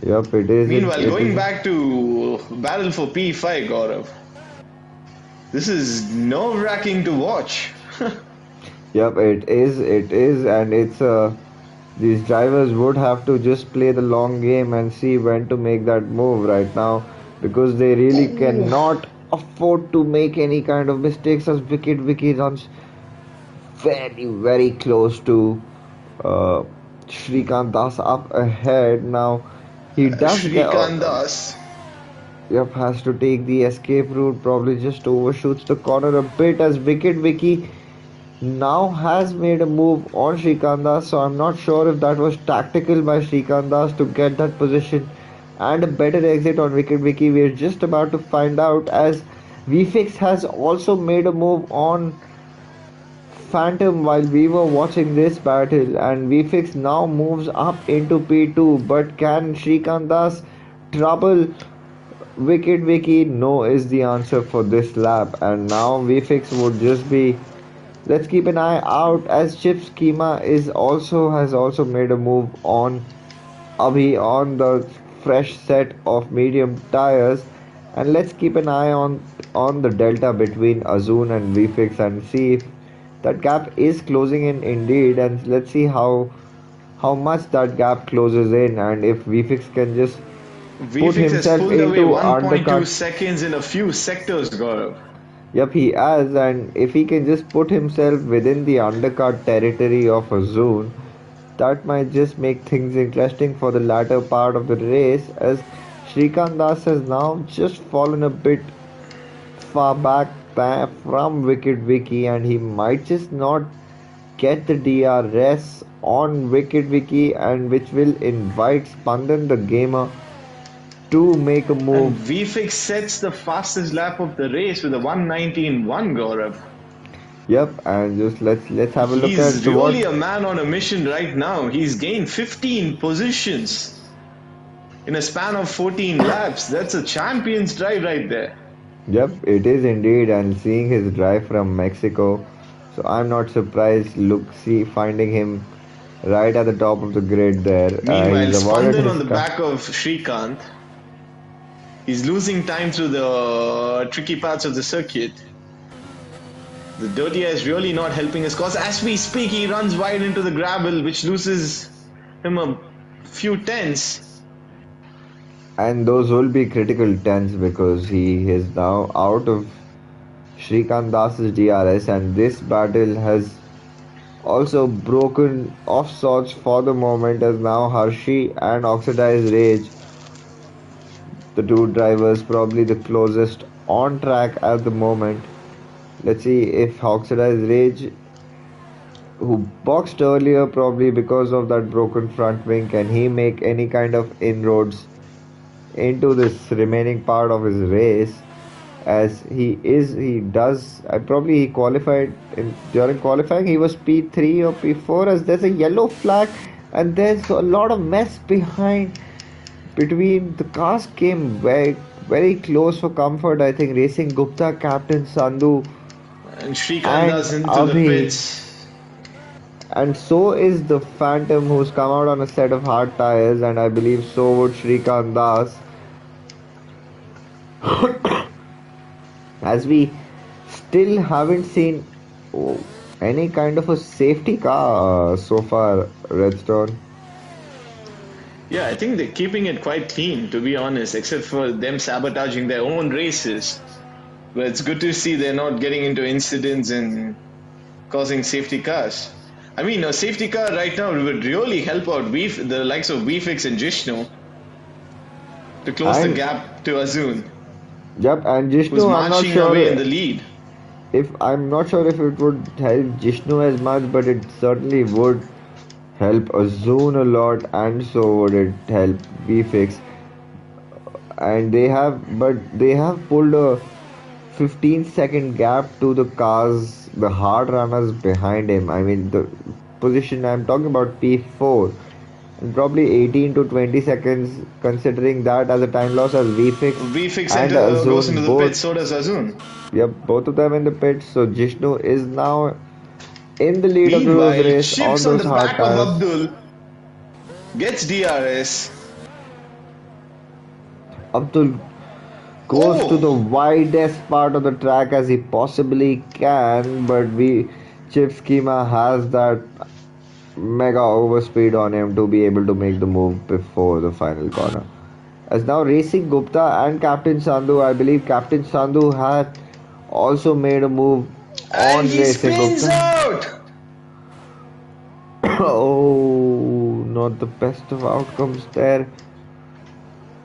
Yep, it is. Meanwhile, going back to battle for P5, Gaurav. This is nerve-wracking to watch. Yep, it is. It is, and it's these drivers would have to just play the long game and see when to make that move right now, because they really Oh, cannot afford to make any kind of mistakes, as Vicky runs very close to uh, Shrikant Das up ahead. Now he does get Shrikant Das. yep, has to take the escape route, probably just overshoots the corner a bit, as Vicky now has made a move on Shrikant Das, so I'm not sure if that was tactical by Shrikant Das to get that position and a better exit on Vicky. We're just about to find out, as VFix has also made a move on Phantom while we were watching this battle, and VFix now moves up into P2. But can Shrikant Das trouble Vicky? No is the answer for this lap, and now VFix would just be. Let's keep an eye out, as Chip Schema has also made a move on Abhi on the fresh set of medium tires, and let's keep an eye on the delta between Azun and VFix and see if that gap is closing in indeed, and let's see how much that gap closes in, and if VFix can just put VFX has himself pulled away into 1.2 undercut. seconds in a few sectors, Gaurav. Yep, he has, and if he can just put himself within the undercut territory of a zone, that might just make things interesting for the latter part of the race, as Shrikant Das has now just fallen a bit far back from Vicky, and he might just not get the DRS on Vicky, and which will invite Spandan the gamer to make a And move. VFX sets the fastest lap of the race with a 119.1, Gaurav. Yep, and just let's have a look at He's what. really a man on a mission right now. He's gained 15 positions in a span of 14 laps. That's a champion's drive right there. Yep, it is indeed, and seeing his drive from Mexico, so I'm not surprised. Finding him right at the top of the grid there. Meanwhile, He's avoided Spandan his on the back of Shrikant. He's losing time through the tricky parts of the circuit. The dirty air is really not helping his cause. As we speak, he runs wide into the gravel, which loses him a few tenths. and those will be critical tenths, because he is now out of Shrikant Das's DRS, and this battle has also broken off sorts for the moment, as now Hershey and Oxidized Rage, the two drivers probably the closest on track at the moment. Let's see if Oxidized Rage, who boxed earlier probably because of that broken front wing, can he make any kind of inroads into this remaining part of his race, as he does. Probably he qualified during qualifying he was P3 or P4, as there's a yellow flag and there's a lot of mess between the cars came very close for comfort. I think Racing Gupta, Captain Sandhu, And and Srikanda's into the Abhi. pits. And so is the Phantom who's come out on a set of hard tires, and I believe so would Shrikant Das, as we still haven't seen oh, any kind of a safety car so far, Redstone. Yeah, I think they're keeping it quite clean, to be honest, except for them sabotaging their own races. But it's good to see they're not getting into incidents and causing safety cars. I mean, a safety car right now would really help out the likes of VFX and Jishnu to close the And gap to Azun, yep, and who's Jishnu, marching away in the lead. I'm not sure if it would help Jishnu as much, but it certainly would help Azun a lot, and so would it help VFix. And they have pulled a 15-second gap to the cars, the hard runners behind him. I mean, the position I'm talking about, P4, and probably 18 to 20 seconds, considering that as a time loss as VFix VFX and goes into Azun the pit, both. so does Azun. Yep, both of them in the pits. So Jishnu is now in the lead of those Meanwhile, race on Chips on those the hard back of tires. Abdul gets DRS. Abdul goes to the Oh, widest part of the track as he possibly can, but we Chip Schema has that mega overspeed on him to be able to make the move before the final corner. As now Racing Gupta and Captain Sandhu, I believe Captain Sandhu had also made a move and on he Racing spins Gupta. out. Oh, not the best of outcomes there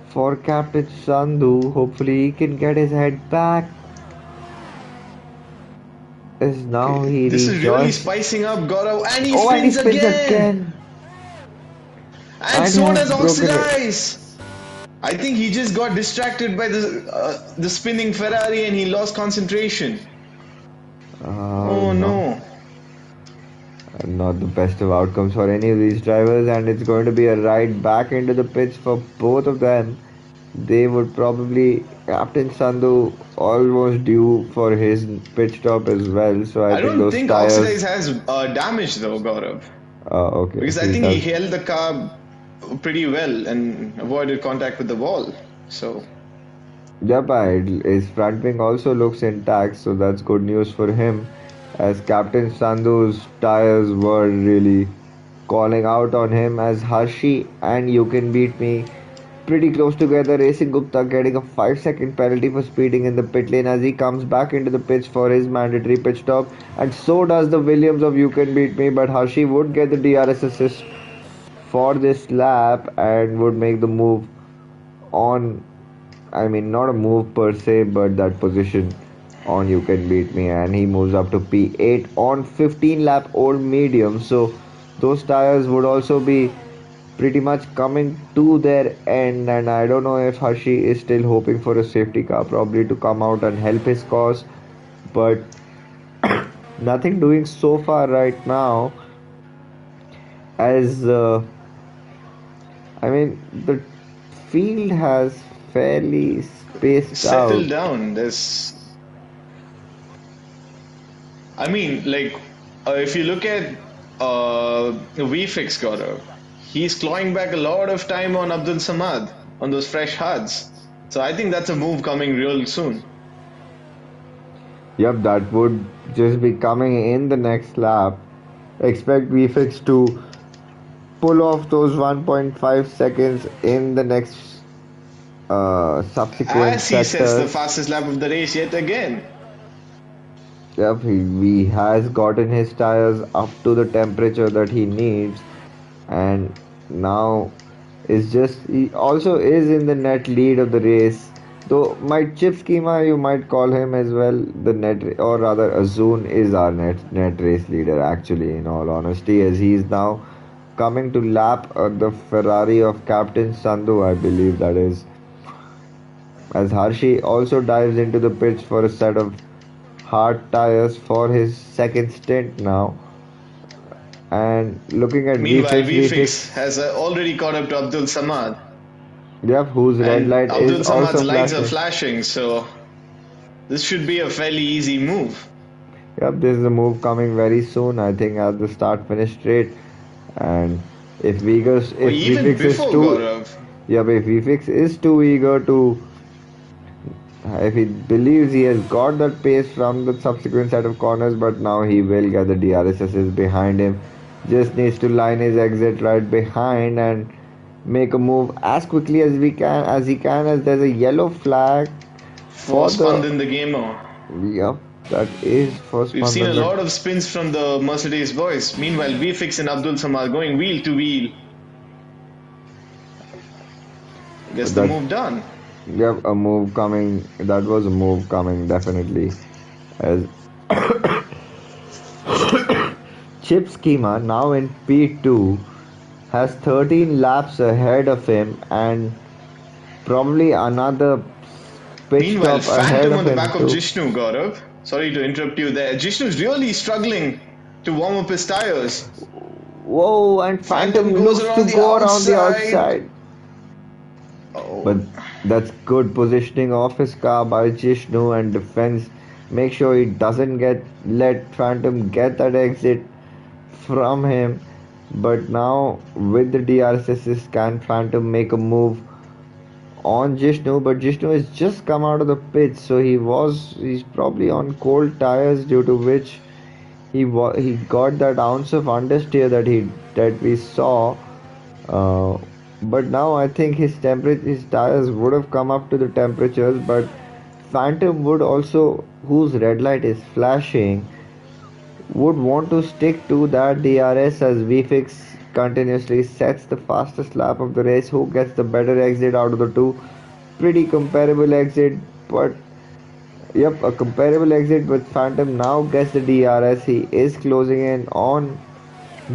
for Captain Sandhu. Hopefully, he can get his head back. As now Okay, he this is really rejoices. spicing up Gaurav, and he Oh, and he spins spins again. again And and so has does broken it. Oxidize. I think he just got distracted by the spinning Ferrari and he lost concentration. Oh Oh no, no. not the best of outcomes for any of these drivers, and it's going to be a ride back into the pits for both of them. They would probably Captain Sandhu almost due for his pit stop as well. So I I think don't those think Oxidize tires. has damage though, Gaurav. Okay, Because I he think he does. held the car pretty well and avoided contact with the wall. So, Yep, his front wing also looks intact, so that's good news for him. As Captain Sandhu's tires were really calling out on him, as Harshi and You Can Beat Me pretty close together. Racing Gupta getting a 5-second penalty for speeding in the pit lane as he comes back into the pits for his mandatory pit stop, and so does the Williams of You Can Beat Me. But Harshi would get the DRS assist for this lap and would make the move on. I mean, not a move per se, but that position on You Can Beat Me, and he moves up to P8 on 15 lap old medium. So those tires would also be pretty much coming to their end, and I don't know if Hashi is still hoping for a safety car probably to come out and help his cause, but nothing doing so far right now. As I mean, the field has fairly spaced settle out. down. I mean, like, if you look at VFix Gaurav, he's clawing back a lot of time on Abdul Samad on those fresh hards. So I think that's a move coming real soon. Yep, that would just be coming in the next lap. Expect VFX to pull off those 1.5 seconds in the next subsequent As he sets the sectors. fastest lap of the race yet again. Yep, he has gotten his tires up to the temperature that he needs, and now is just he also is in the net lead of the race. Though my chip schema, you might call him as well the net, or rather Azun is our net race leader actually. In all honesty, as he is now coming to lap the Ferrari of Captain Sandhu, I believe that is. As Harshi also dives into the pits for a set of hard tires for his second stint now. And looking at Meanwhile, VFix, VFix VFix, has already caught up to Abdul Samad. Yep, whose red And light is Abdul also Samad's lights are flashing. flashing, so this should be a fairly easy move. Yep, this is a move coming very soon. I think at the start finish straight. And Or if even VFix is before too, Gaurav. yep, if VFix is too eager to, if he believes he has got that pace from the subsequent set of corners, but now he will get the DRS assist behind him. Just needs to line his exit right behind and make a move as quickly as he can, as there's a yellow flag For for the, Spandan the gamer. yep, that is for We've seen a Spandan. lot of spins from the Mercedes boys. Meanwhile, VFix and Abdul Samad going wheel to wheel. Gets the That, move done. yep, a move coming. That was a move coming definitely. As Chip Schema now in P2 has 13 laps ahead of him and probably another pit Meanwhile, stop ahead Phantom of on the him back of too. Jishnu, Gaurav. Sorry to interrupt you there. Jishnu's really struggling to warm up his tires. Whoa, and Phantom Phantom goes looks to around the go around the outside. outside. Oh, But that's good positioning of his car by Jishnu and defense. Make sure he doesn't get let Phantom get that exit from him. But now with the DRS assist, can Phantom make a move on Jishnu? But Jishnu has just come out of the pit, so he's probably on cold tires, due to which he got that ounce of understeer that we saw. Uh, but now I think his tires would have come up to the temperatures, but Phantom would also, whose red light is flashing, would want to stick to that DRS as VFix continuously sets the fastest lap of the race. Who gets the better exit out of the two? Pretty comparable exit, but yep, a comparable exit, but Phantom now gets the DRS. He is closing in on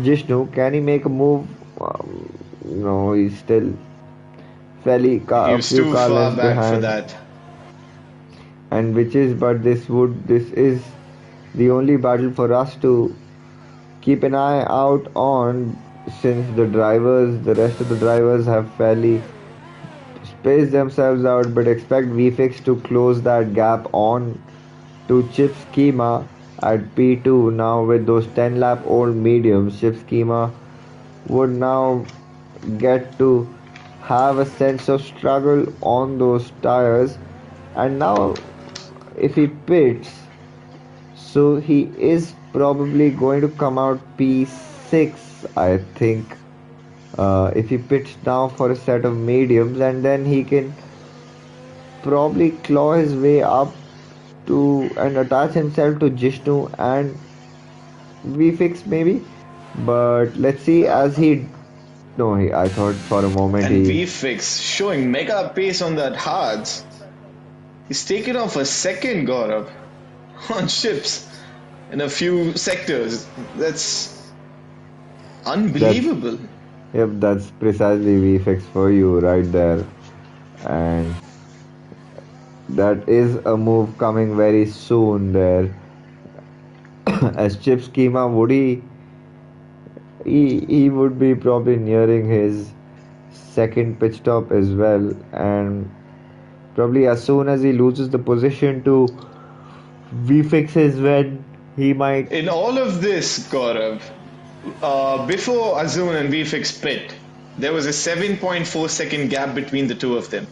Jishnu. Can he make a move? No, he's still he a was few too car far lengths back for behind, that. and but this is the only battle for us to keep an eye out on, since the rest of the drivers have fairly spaced themselves out, but expect VFix to close that gap on to chip schema at P2. Now with those 10 lap old mediums, chip schema would now get to have a sense of struggle on those tires. And now if he pits, so he is probably going to come out P6, I think. If he pits now for a set of mediums, and then he can probably claw his way up to and attach himself to Jishnu and VFix maybe. But let's see, as he no he I thought for a moment And he VFix showing mega pace on that hards. He's taken off a second, Gaurav, on ships in a few sectors. That's that's unbelievable. yep, that's precisely VFX for you right there. And that is a move coming very soon there. As chip schema would he would be probably nearing his second pit stop as well, and probably as soon as he loses the position to VFix is when he might. In all of this, Gaurav, before Azun and VFX pit, there was a 7.4-second gap between the two of them.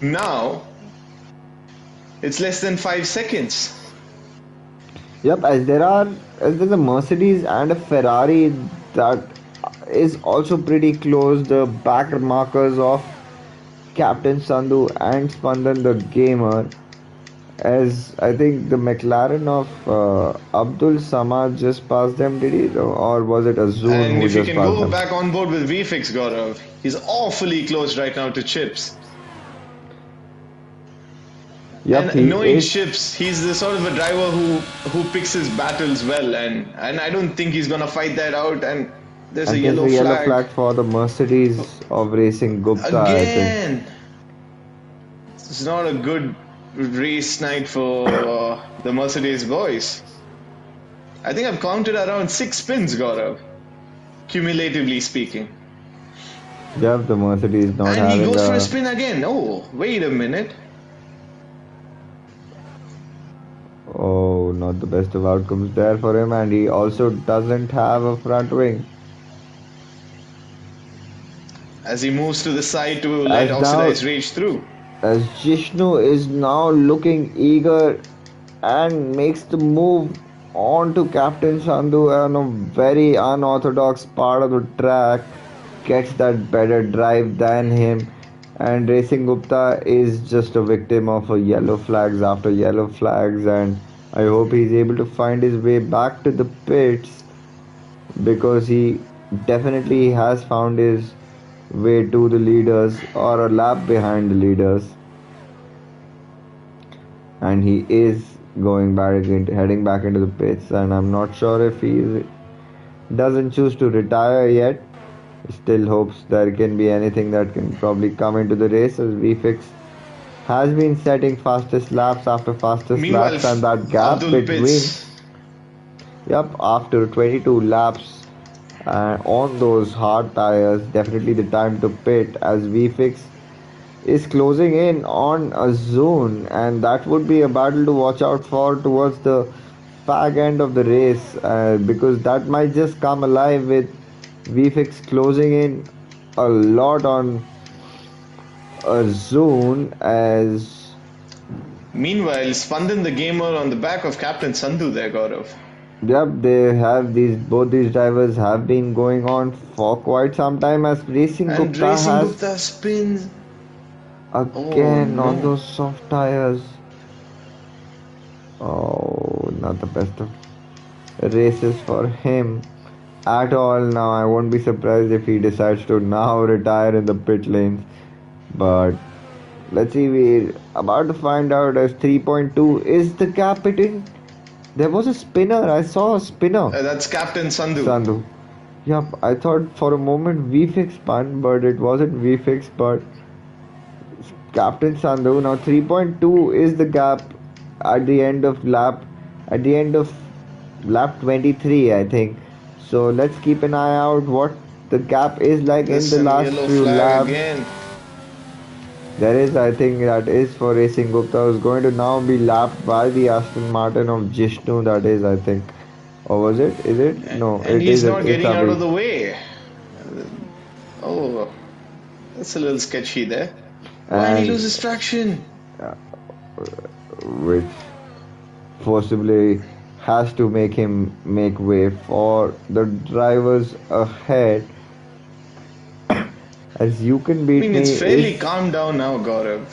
Now, it's less than 5 seconds. Yep, as there's a Mercedes and a Ferrari that is also pretty close. The back markers of Captain Sandhu and Spandan the gamer, as I think the McLaren of Abdul Samad just passed them, did he? Or was it Azun And who if you just can passed go them? back on board with VFX, Gaurav, he's awfully close right now to Chips. Yep, And he knowing is. Chips, he's the sort of a driver who picks his battles well, and I don't think he's gonna fight that out. And there's a And there's yellow a yellow flag flag for the Mercedes of Racing Gupta, I think. again. It's not a good race night for the Mercedes boys. I think I've counted around 6 spins, Gaurav, cumulatively speaking. Yep, the Mercedes not And he having goes for a a. spin again. Oh, wait a minute. Oh, not the best of outcomes there for him, and he also doesn't have a front wing. As he moves to the side to let As now, Oxidized Rage through. as Jishnu is now looking eager and makes the move on to Captain Sandhu on a very unorthodox part of the track, gets that better drive than him, and Racing Gupta is just a victim of a yellow flags after yellow flags, and I hope he's able to find his way back to the pits because he definitely has found his way to the leaders or a lap behind the leaders, and he is going back into heading back into the pits, and I'm not sure if he doesn't choose to retire yet. Still hopes there can be anything that can probably come into the race as VFix has been setting fastest laps after fastest Meanwhile, laps, and that gap Abdul between, pits. yep, after 22 laps on those hard tires, definitely the time to pit as VFix is closing in on a zone, and that would be a battle to watch out for towards the fag end of the race because that might just come alive with VFX closing in a lot on a zone as Meanwhile, Spandan the Gamer on the back of Captain Sandhu there, Gaurav. yep, they have these both these drivers have been going on for quite some time as Racing And Gupta Racing has Gupta spins. Oh again on no. those soft tires. Oh, not the best of races for him at all. Now, I won't be surprised if he decides to now retire in the pit lanes. But let's see, we're about to find out as 3.2 is the gap between. There was a spinner. I saw a spinner. That's Captain Sandhu. Sandhu. Yep, I thought for a moment VFix spun, but it wasn't VFix, but Captain Sandhu. Now 3.2 is the gap at the end of lap 23, I think. So let's keep an eye out what the gap is like in the Listen, last yellow few flag laps. again. There is, I think, that is for Racing Gupta who's going to now be lapped by the Aston Martin of Jishnu. That is, I think, or was it? Is it? No, And it he's is. not It's getting out of Abhi. the way. Oh, that's a little sketchy there. Oh, and he And loses traction. which forcibly has to make him make way for the drivers ahead. As you can I beat mean, it's me is fairly calmed down now, Gaurav.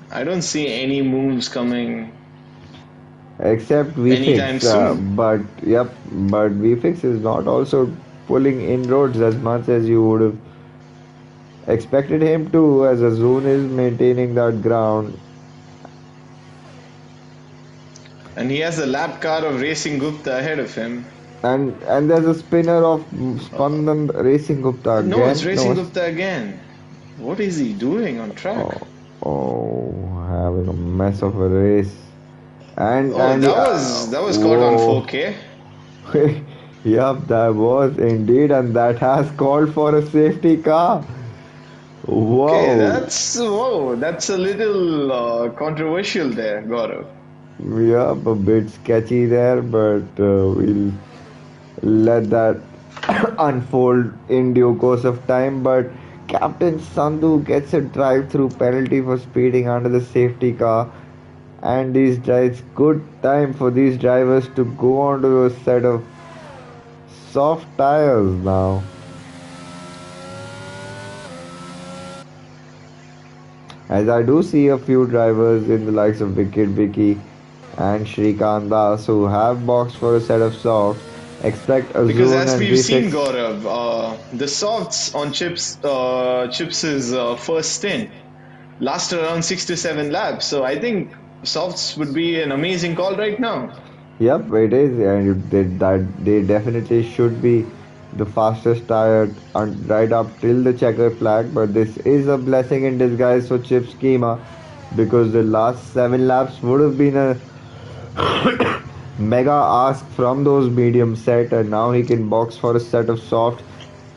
I don't see any moves coming except anytime VFix, soon. but yep, but VFix is not also pulling inroads as much as you would have expected him to, as Azun is maintaining that ground. And he has the lap car of Racing Gupta ahead of him. And there's a spinner of Spandan Racing Gupta No, it's again. Racing No, Gupta again. What is he doing on track? oh, oh, having a mess of a race. Oh, And that was caught on whoa. 4K. Yup, that was indeed, and that has called for a safety car. Okay, Whoa. that's a little controversial there, Gaurav. Yup, a bit sketchy there, but we'll let that unfold in due course of time. But Captain Sandhu gets a drive-through penalty for speeding under the safety car, and these drives good time for these drivers to go onto a set of soft tires now. As I do see a few drivers in the likes of Wicked Vicky and Shrikant Das who have boxed for a set of softs. Expect a Because zone as and we've seen, V6. Gaurav, the softs on Chips's first stint lasted around 6 to 7 laps. So I think softs would be an amazing call right now. Yep, it is, and they definitely should be the fastest tire right up till the checker flag. But this is a blessing in disguise for Chip Schema because the last 7 laps would have been a mega ask from those medium set, and now he can box for a set of soft.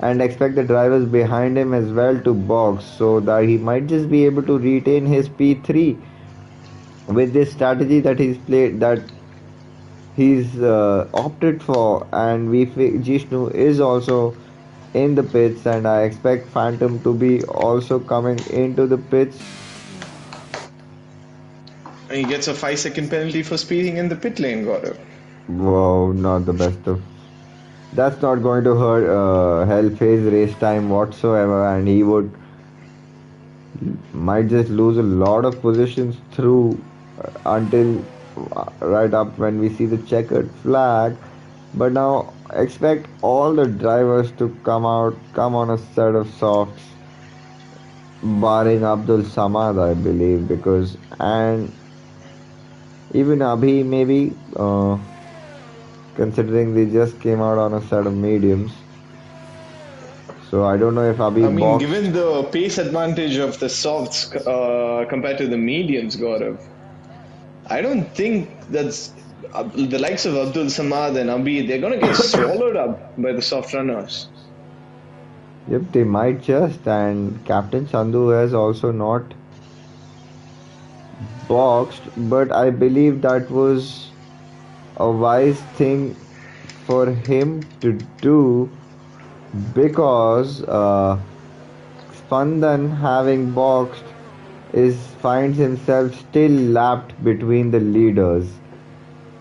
and expect the drivers behind him as well to box so that he might just be able to retain his P3 with this strategy that he's played, that he's opted for. And Jishnu is also in the pits, and I expect Phantom to be also coming into the pits. And he gets a 5 second penalty for speeding in the pit lane, Gaurav. Wow, not the best of. That's not going to hurt help his race time whatsoever, and he would might just lose a lot of positions through until right up when we see the checkered flag. But now expect all the drivers to come on a set of softs, barring Abdul Samad, I believe, because and even Abhi maybe, considering they just came out on a set of mediums. So I don't know if I Abhi mean, boxed. given the pace advantage of the softs compared to the mediums, Gaurav, I don't think that's the likes of Abdul Samad and Abhi, they're going to get swallowed up by the soft runners. Yep, they might just. And Captain Sandhu has also not boxed, but I believe that was a wise thing for him to do because Spandan, having boxed, is finds himself still lapped between the leaders.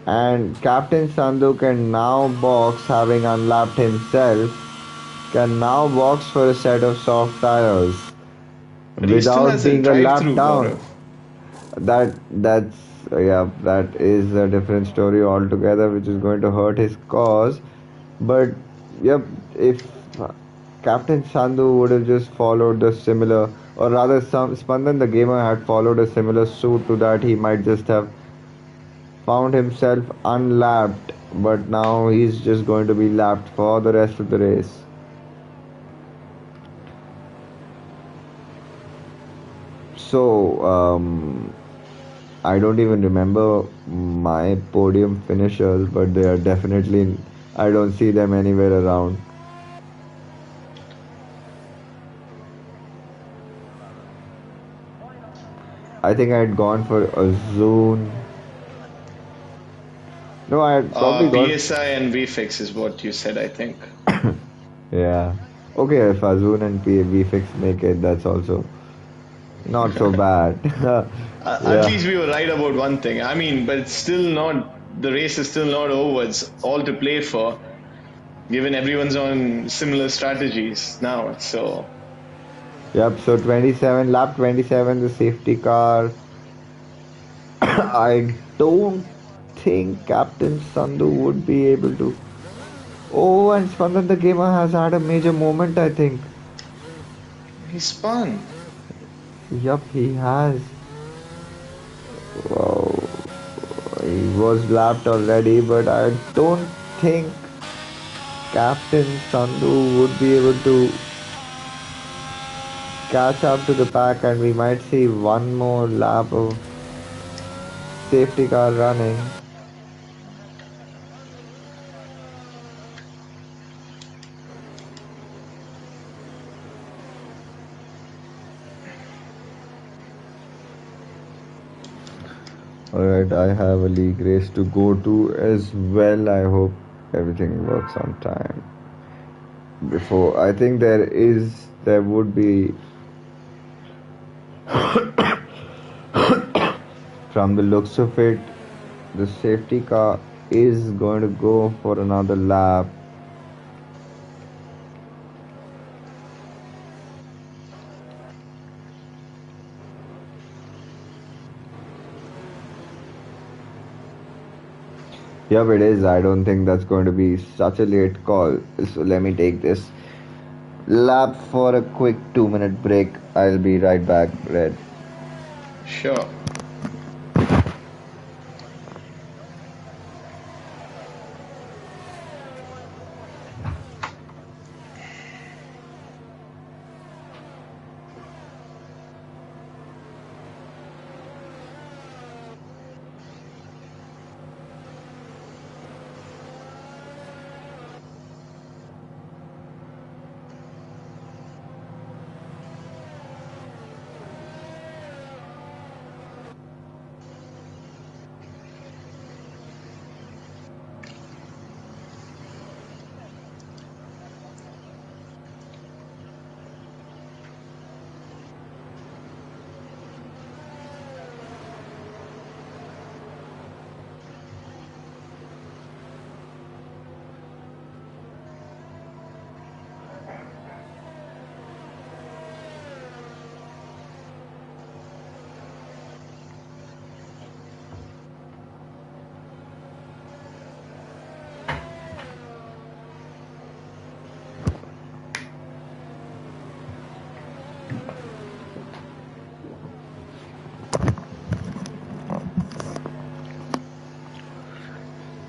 And Captain Sandhu can now box, having unlapped himself, can now box for a set of soft tires But he still without has a being a drive lap through, down. Gaurav. That's yeah, that is a different story altogether, which is going to hurt his cause. But yep, if Captain Sandhu would have just followed the similar, or rather, some Spandan the gamer had followed a similar suit to that, he might just have found himself unlapped. But now he's just going to be lapped for the rest of the race. So, I don't even remember my podium finishers, but they are definitely, I don't see them anywhere around. I think I had gone for a Zune. No, I had probably gone. PSI and VFX is what you said, I think. Yeah. Okay, if Azun and VFix make it, that's also not so bad. At Yeah. least we were right about one thing. I mean, but it's still not, the race is still not over. It's all to play for, given everyone's on similar strategies now. So, Yep, so 27, lap 27, the safety car. I don't think Captain Sandhu would be able to. Oh, and Spandan the gamer has had a major moment, I think. he spun. Yup, he has. Wow. He was lapped already, but I don't think Captain Sandhu would be able to catch up to the pack, and we might see one more lap of safety car running. Alright, I have a league race to go to as well. I hope everything works on time. Before, I think there would be, from the looks of it, the safety car is going to go for another lap. Yep, it is. I don't think that's going to be such a late call. So let me take this lap for a quick 2 minute break. I'll be right back, Red. Sure.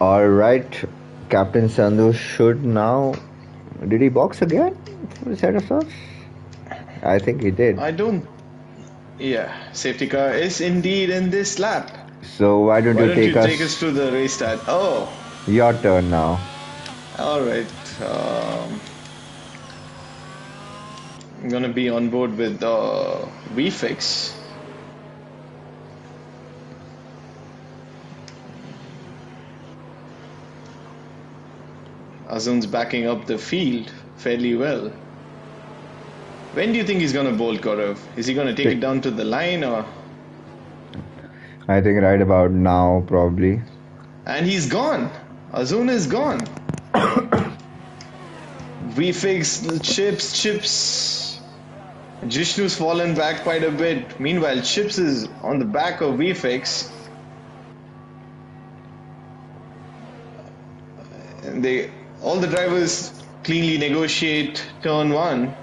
Alright, Captain Sandhu should now. Did he box again for the set of subs? I think he did. I don't. Yeah, safety car is indeed in this lap. So why don't Why you don't you take take us us through the race start? Oh, your turn now? all right. I'm gonna be on board with VFix. Azun's backing up the field fairly well. When do you think he's gonna bolt, Gaurav? Is he gonna take it down to the line or? I think right about now, probably. And he's gone. Azun is gone. VFix, Chips. Jishnu's fallen back quite a bit. Meanwhile, Chips is on the back of VFX. And all the drivers cleanly negotiate turn one.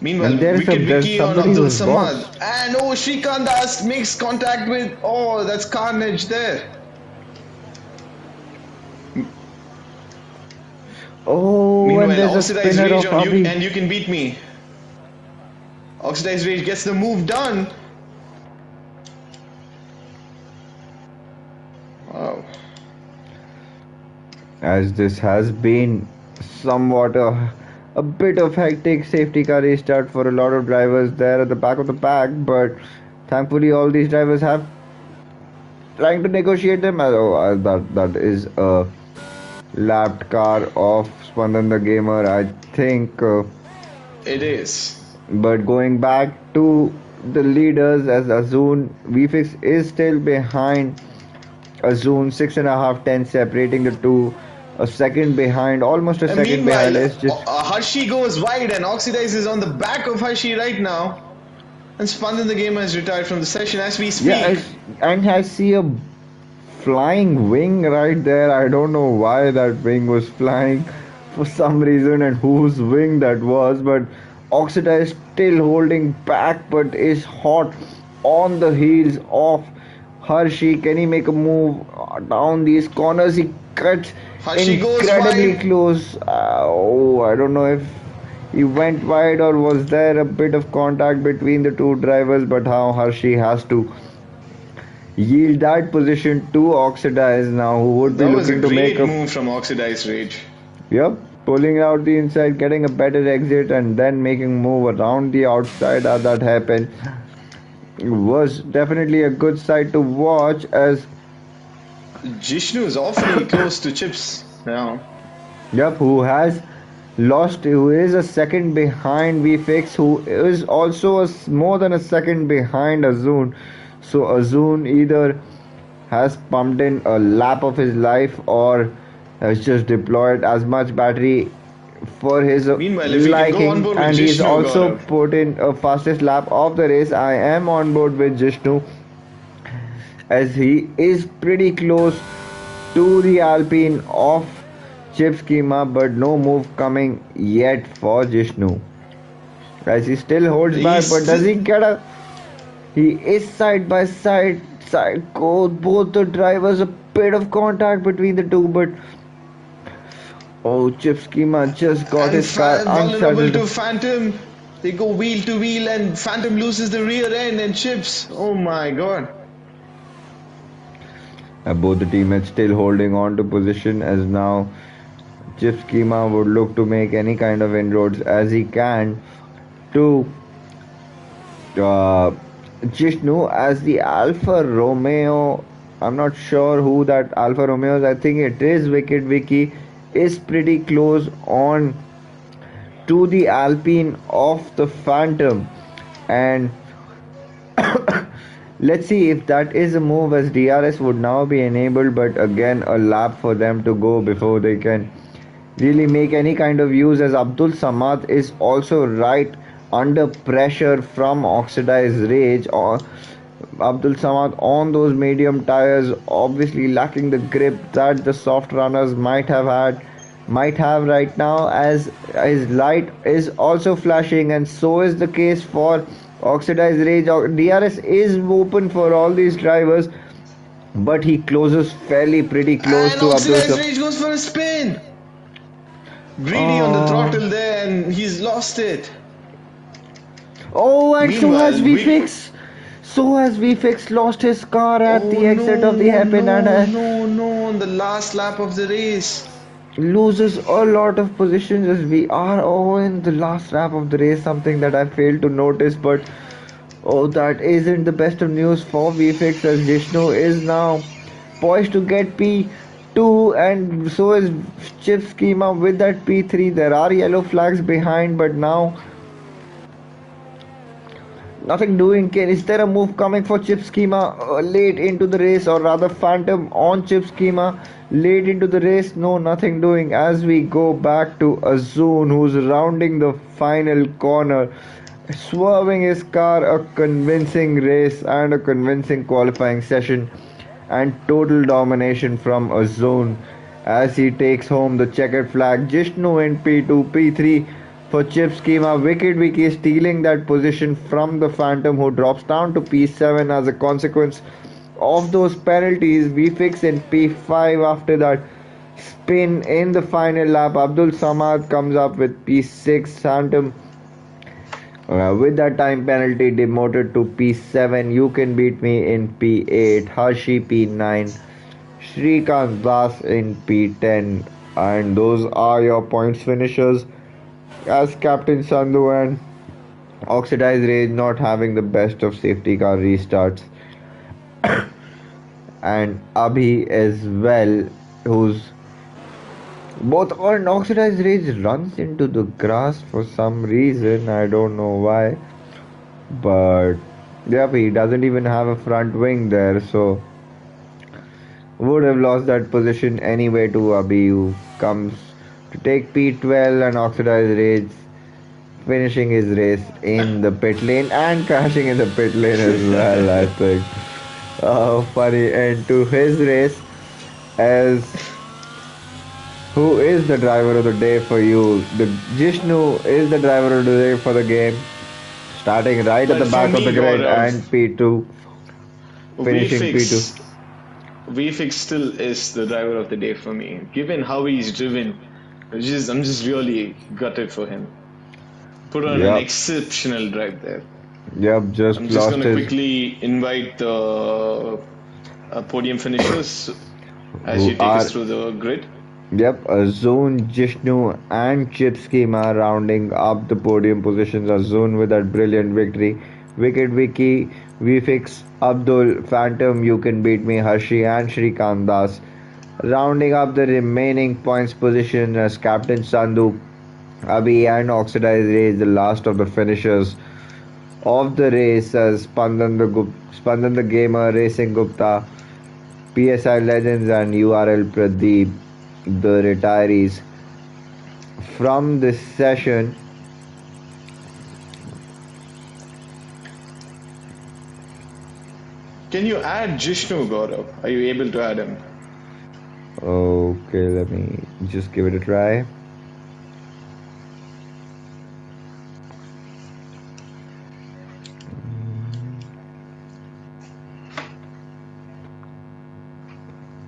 Meanwhile, Wicked Vicky on Abdul Samad. And Shrikant Das makes contact with. Oh, that's carnage there. Oh, meanwhile, and there's a Oxidized spinner Rage of on Abhi. and you can beat me. Oxidized Rage gets the move done. Wow. As this has been somewhat a bit of hectic safety car restart for a lot of drivers there at the back of the pack, but thankfully all these drivers have trying to negotiate them. That is a lapped car of Spandan the Gamer, I think. It is. But going back to the leaders, as Azun, VFix is still behind Azun, 6.5 10 separating the two. A second behind, almost a second behind. It's just Harshi goes wide and Oxidize is on the back of Harshi right now. And Spandan the Gamer has retired from the session as we speak. Yeah, and I see a flying wing right there. I don't know why that wing was flying for some reason and whose wing that was, but Oxidize still holding back but is hot on the heels of Hershey. Can he make a move down these corners? He cuts Hershey incredibly close. I don't know if he went wide or was there a bit of contact between the two drivers, but how Hershey has to yield that position to Oxidize now, who would be looking to make a move from Oxidize Rage. Yep, pulling out the inside, getting a better exit, and then making move around the outside as that happened. It was definitely a good sight to watch as Jishnu is awfully close to Chips now. Yep, who is a second behind VFX, who is also more than a second behind Azun. So Azun either has pumped in a lap of his life or has just deployed as much battery for his liking, and he's also put in a fastest lap of the race. I am on board with Jishnu as he is pretty close to the Alpine of Chip Schema, but no move coming yet for Jishnu as he still holds back. But does he get a? He is side by side code. Both the drivers, a bit of contact between the two, but Chip Schema just got his car vulnerable to Phantom. They go wheel to wheel and Phantom loses the rear end and Chips. Oh my god. Both the teammates still holding on to position as now Chip Schema would look to make any kind of inroads as he can to Jishnu as the Alfa Romeo. I'm not sure who that Alfa Romeo is. I think it is Wicked Vicky. Is pretty close on to the Alpine of the Phantom, and let's see if that is a move as DRS would now be enabled, but again a lap for them to go before they can really make any kind of use, as Abdul Samad is also right under pressure from Oxidized Rage. Or Abdul Samad on those medium tires, obviously lacking the grip that the soft runners might have had. might have right now, as his light is also flashing, and so is the case for Oxidized Rage. DRS is open for all these drivers, but he closes fairly pretty close And to Abdul Oxidized Sam. Rage goes for a spin. Greedy on the Oh, throttle there, and he's lost it. oh, and so has Meanwhile, VFix. So has VFix lost his car at oh the exit of the no, hairpin, and no, no, no, on the last lap of the race. loses a lot of positions as we are all in the last lap of the race, something that I failed to notice. But oh, that isn't the best of news for VFX, as Jishnu is now poised to get P2, and so is Chip Schema with that P3. There are yellow flags behind, but now nothing doing. Is there a move coming for Chip Schema late into the race, or rather Phantom on Chip Schema late into the race? No, nothing doing as we go back to Azun, who's rounding the final corner, swerving his car. A convincing race and a convincing qualifying session, and total domination from Azun as he takes home the checkered flag. Jishnu in P2, P3 for Chip Schema. Wicked Wiki stealing that position from the Phantom, who drops down to P7 as a consequence of those penalties. We fix in P5 after that spin in the final lap. Abdul Samad comes up with P6. Phantom with that time penalty demoted to P7. You can beat me in P8. Hashi P9. Shrikant Das in P10. And those are your points finishers, as Captain Sandhu and Oxidized Rage not having the best of safety car restarts, and Abhi as well, who's both on Oxidized Rage runs into the grass for some reason. I don't know why, but yep, he doesn't even have a front wing there, so would have lost that position anyway to Abhi, who comes to take P12, and Oxidized Rage finishing his race in the pit lane and crashing in the pit lane as well, I think. Funny end to his race, as who is the driver of the day for you? The Jishnu is the driver of the day for the game, starting right at Well, the for back of the me, grid Gaurav, and P2, finishing P2. VFix, VFix still is the driver of the day for me. Given how he's driven, I'm just really gutted for him. Put on an Yep, exceptional drive there. yep, just I'm just lost going to his. quickly invite the podium finishers as Who you take us are through the grid. Yep, Azun, Jishnu, and Chip Schema rounding up the podium positions. Azun with that brilliant victory. Wicked Vicky, Vfix, Abdul, Phantom, You Can Beat Me, Harshi, and Shrikant Das. Rounding up the remaining points position as Captain Sandhu, Abhi, and Oxidized Race, the last of the finishers of the race, as Spandan the Gamer, Racing Gupta, PSI Legends, and URL Pradeep, the retirees from this session. Can you add Jishnu, Gaurav? Are you able to add him? Okay, let me just give it a try.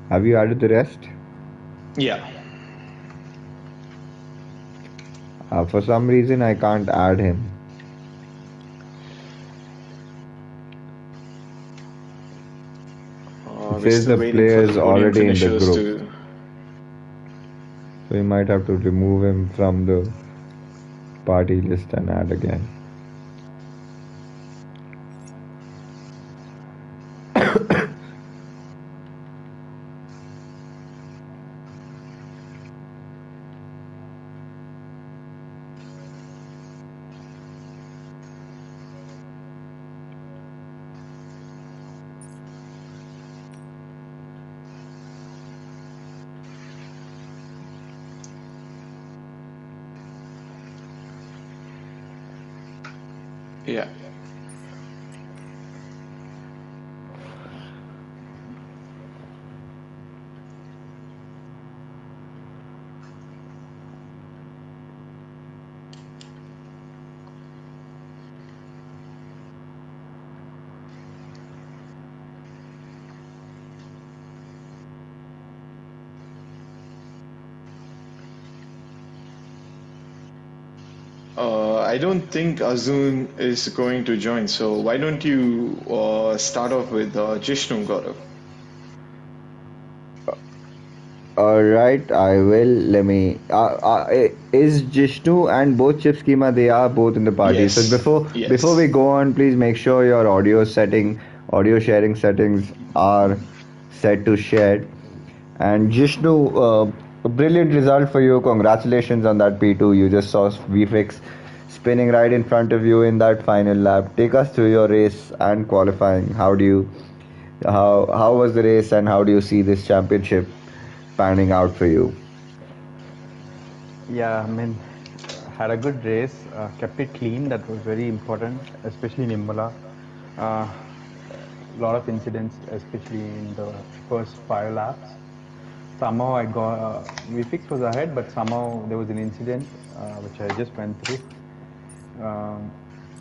Have you added the rest? Yeah. For some reason, I can't add him. It We're says still the waiting for player the is podium already in the finishers group, to. so you might have to remove him from the party list and add again. Yeah. I don't think Azun is going to join, so why don't you start off with Jishnu, Gaurav? All right, I will. Let me. Is Jishnu and both Chip Schema? They are both in the party. So Yes, before we yes. go on, please make sure your audio sharing settings are set to shared. And Jishnu, a brilliant result for you. Congratulations on that P2. You just saw VFX spinning right in front of you in that final lap. Take us through your race and qualifying. How was the race and how do you see this championship panning out for you? Yeah, I mean, had a good race, kept it clean. That was very important, especially in Imola. A lot of incidents, especially in the first 5 laps. Somehow I got VFix was ahead, but somehow there was an incident which I just went through, um,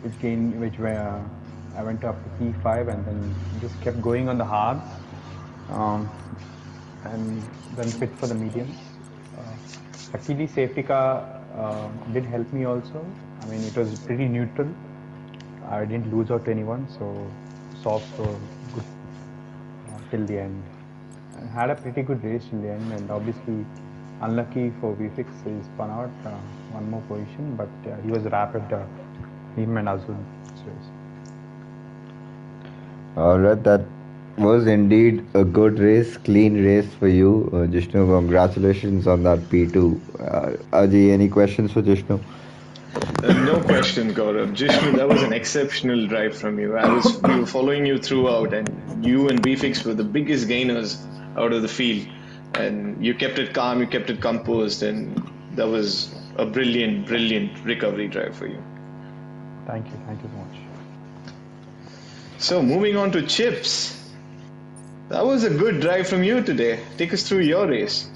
which I went up to P5 and then just kept going on the hards, um, and then pit for the mediums. Uh, Luckily, safety car did help me also. I mean, it was pretty neutral. I didn't lose out to anyone, so softs were good till the end. I had a pretty good race till the end, and obviously, unlucky for VFix, he spun out one more position, but he was rapid, him and Azul race. All right, that was indeed a good race, clean race for you, Jishnu. Congratulations on that P2. Aji, any questions for Jishnu? No question, Gaurav. Jishnu, that was an exceptional drive from you. We were following you throughout, and you and Bfix were the biggest gainers out of the field. And you kept it calm, you kept it composed, and that was a brilliant, brilliant recovery drive for you. Thank you so much. So, moving on to Chips. That was a good drive from you today. Take us through your race.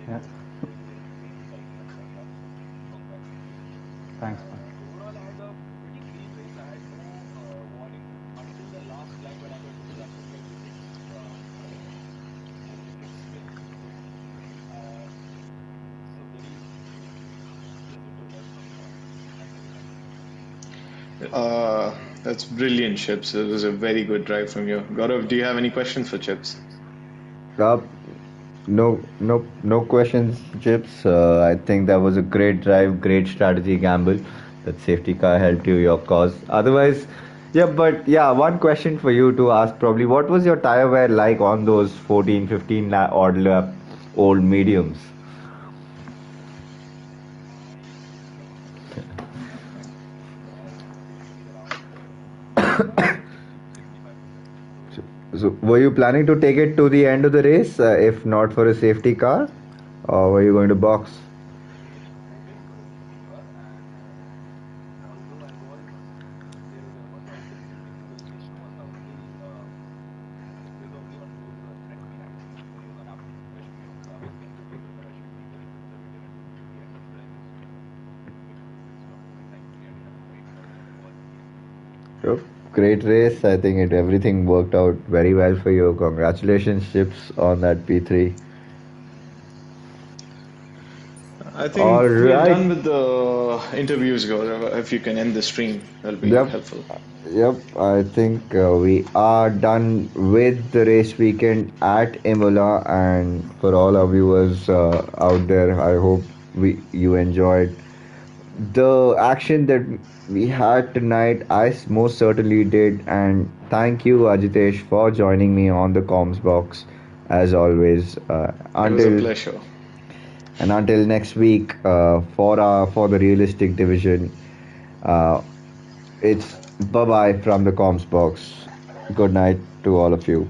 Yeah, thanks, man. That's brilliant, Chips. It was a very good drive from you. Gaurav, do you have any questions for Chips? Uh, no questions, Chips. I think that was a great drive, great strategy gamble. That safety car helped you your cause. Otherwise, yeah, but yeah, one question for you to ask probably. What was your tire wear like on those 14, 15 odd lap old mediums? So, so were you planning to take it to the end of the race, if not for a safety car, or were you going to box? Yep. Great race. I think it everything worked out very well for you. Congratulations, Chips, on that P3. I All think we are right. done with the interviews, Gaurav. If you can end the stream, that'll be Yep. helpful. Yep. I think we are done with the race weekend at Imola, and for all our viewers out there, I hope we you enjoyed the action that we had tonight. Most certainly did, and thank you, Ajitesh, for joining me on the comms box as always. It was a Until pleasure. And until next week, for the realistic division, uh, it's bye bye from the comms box. Good night to all of you.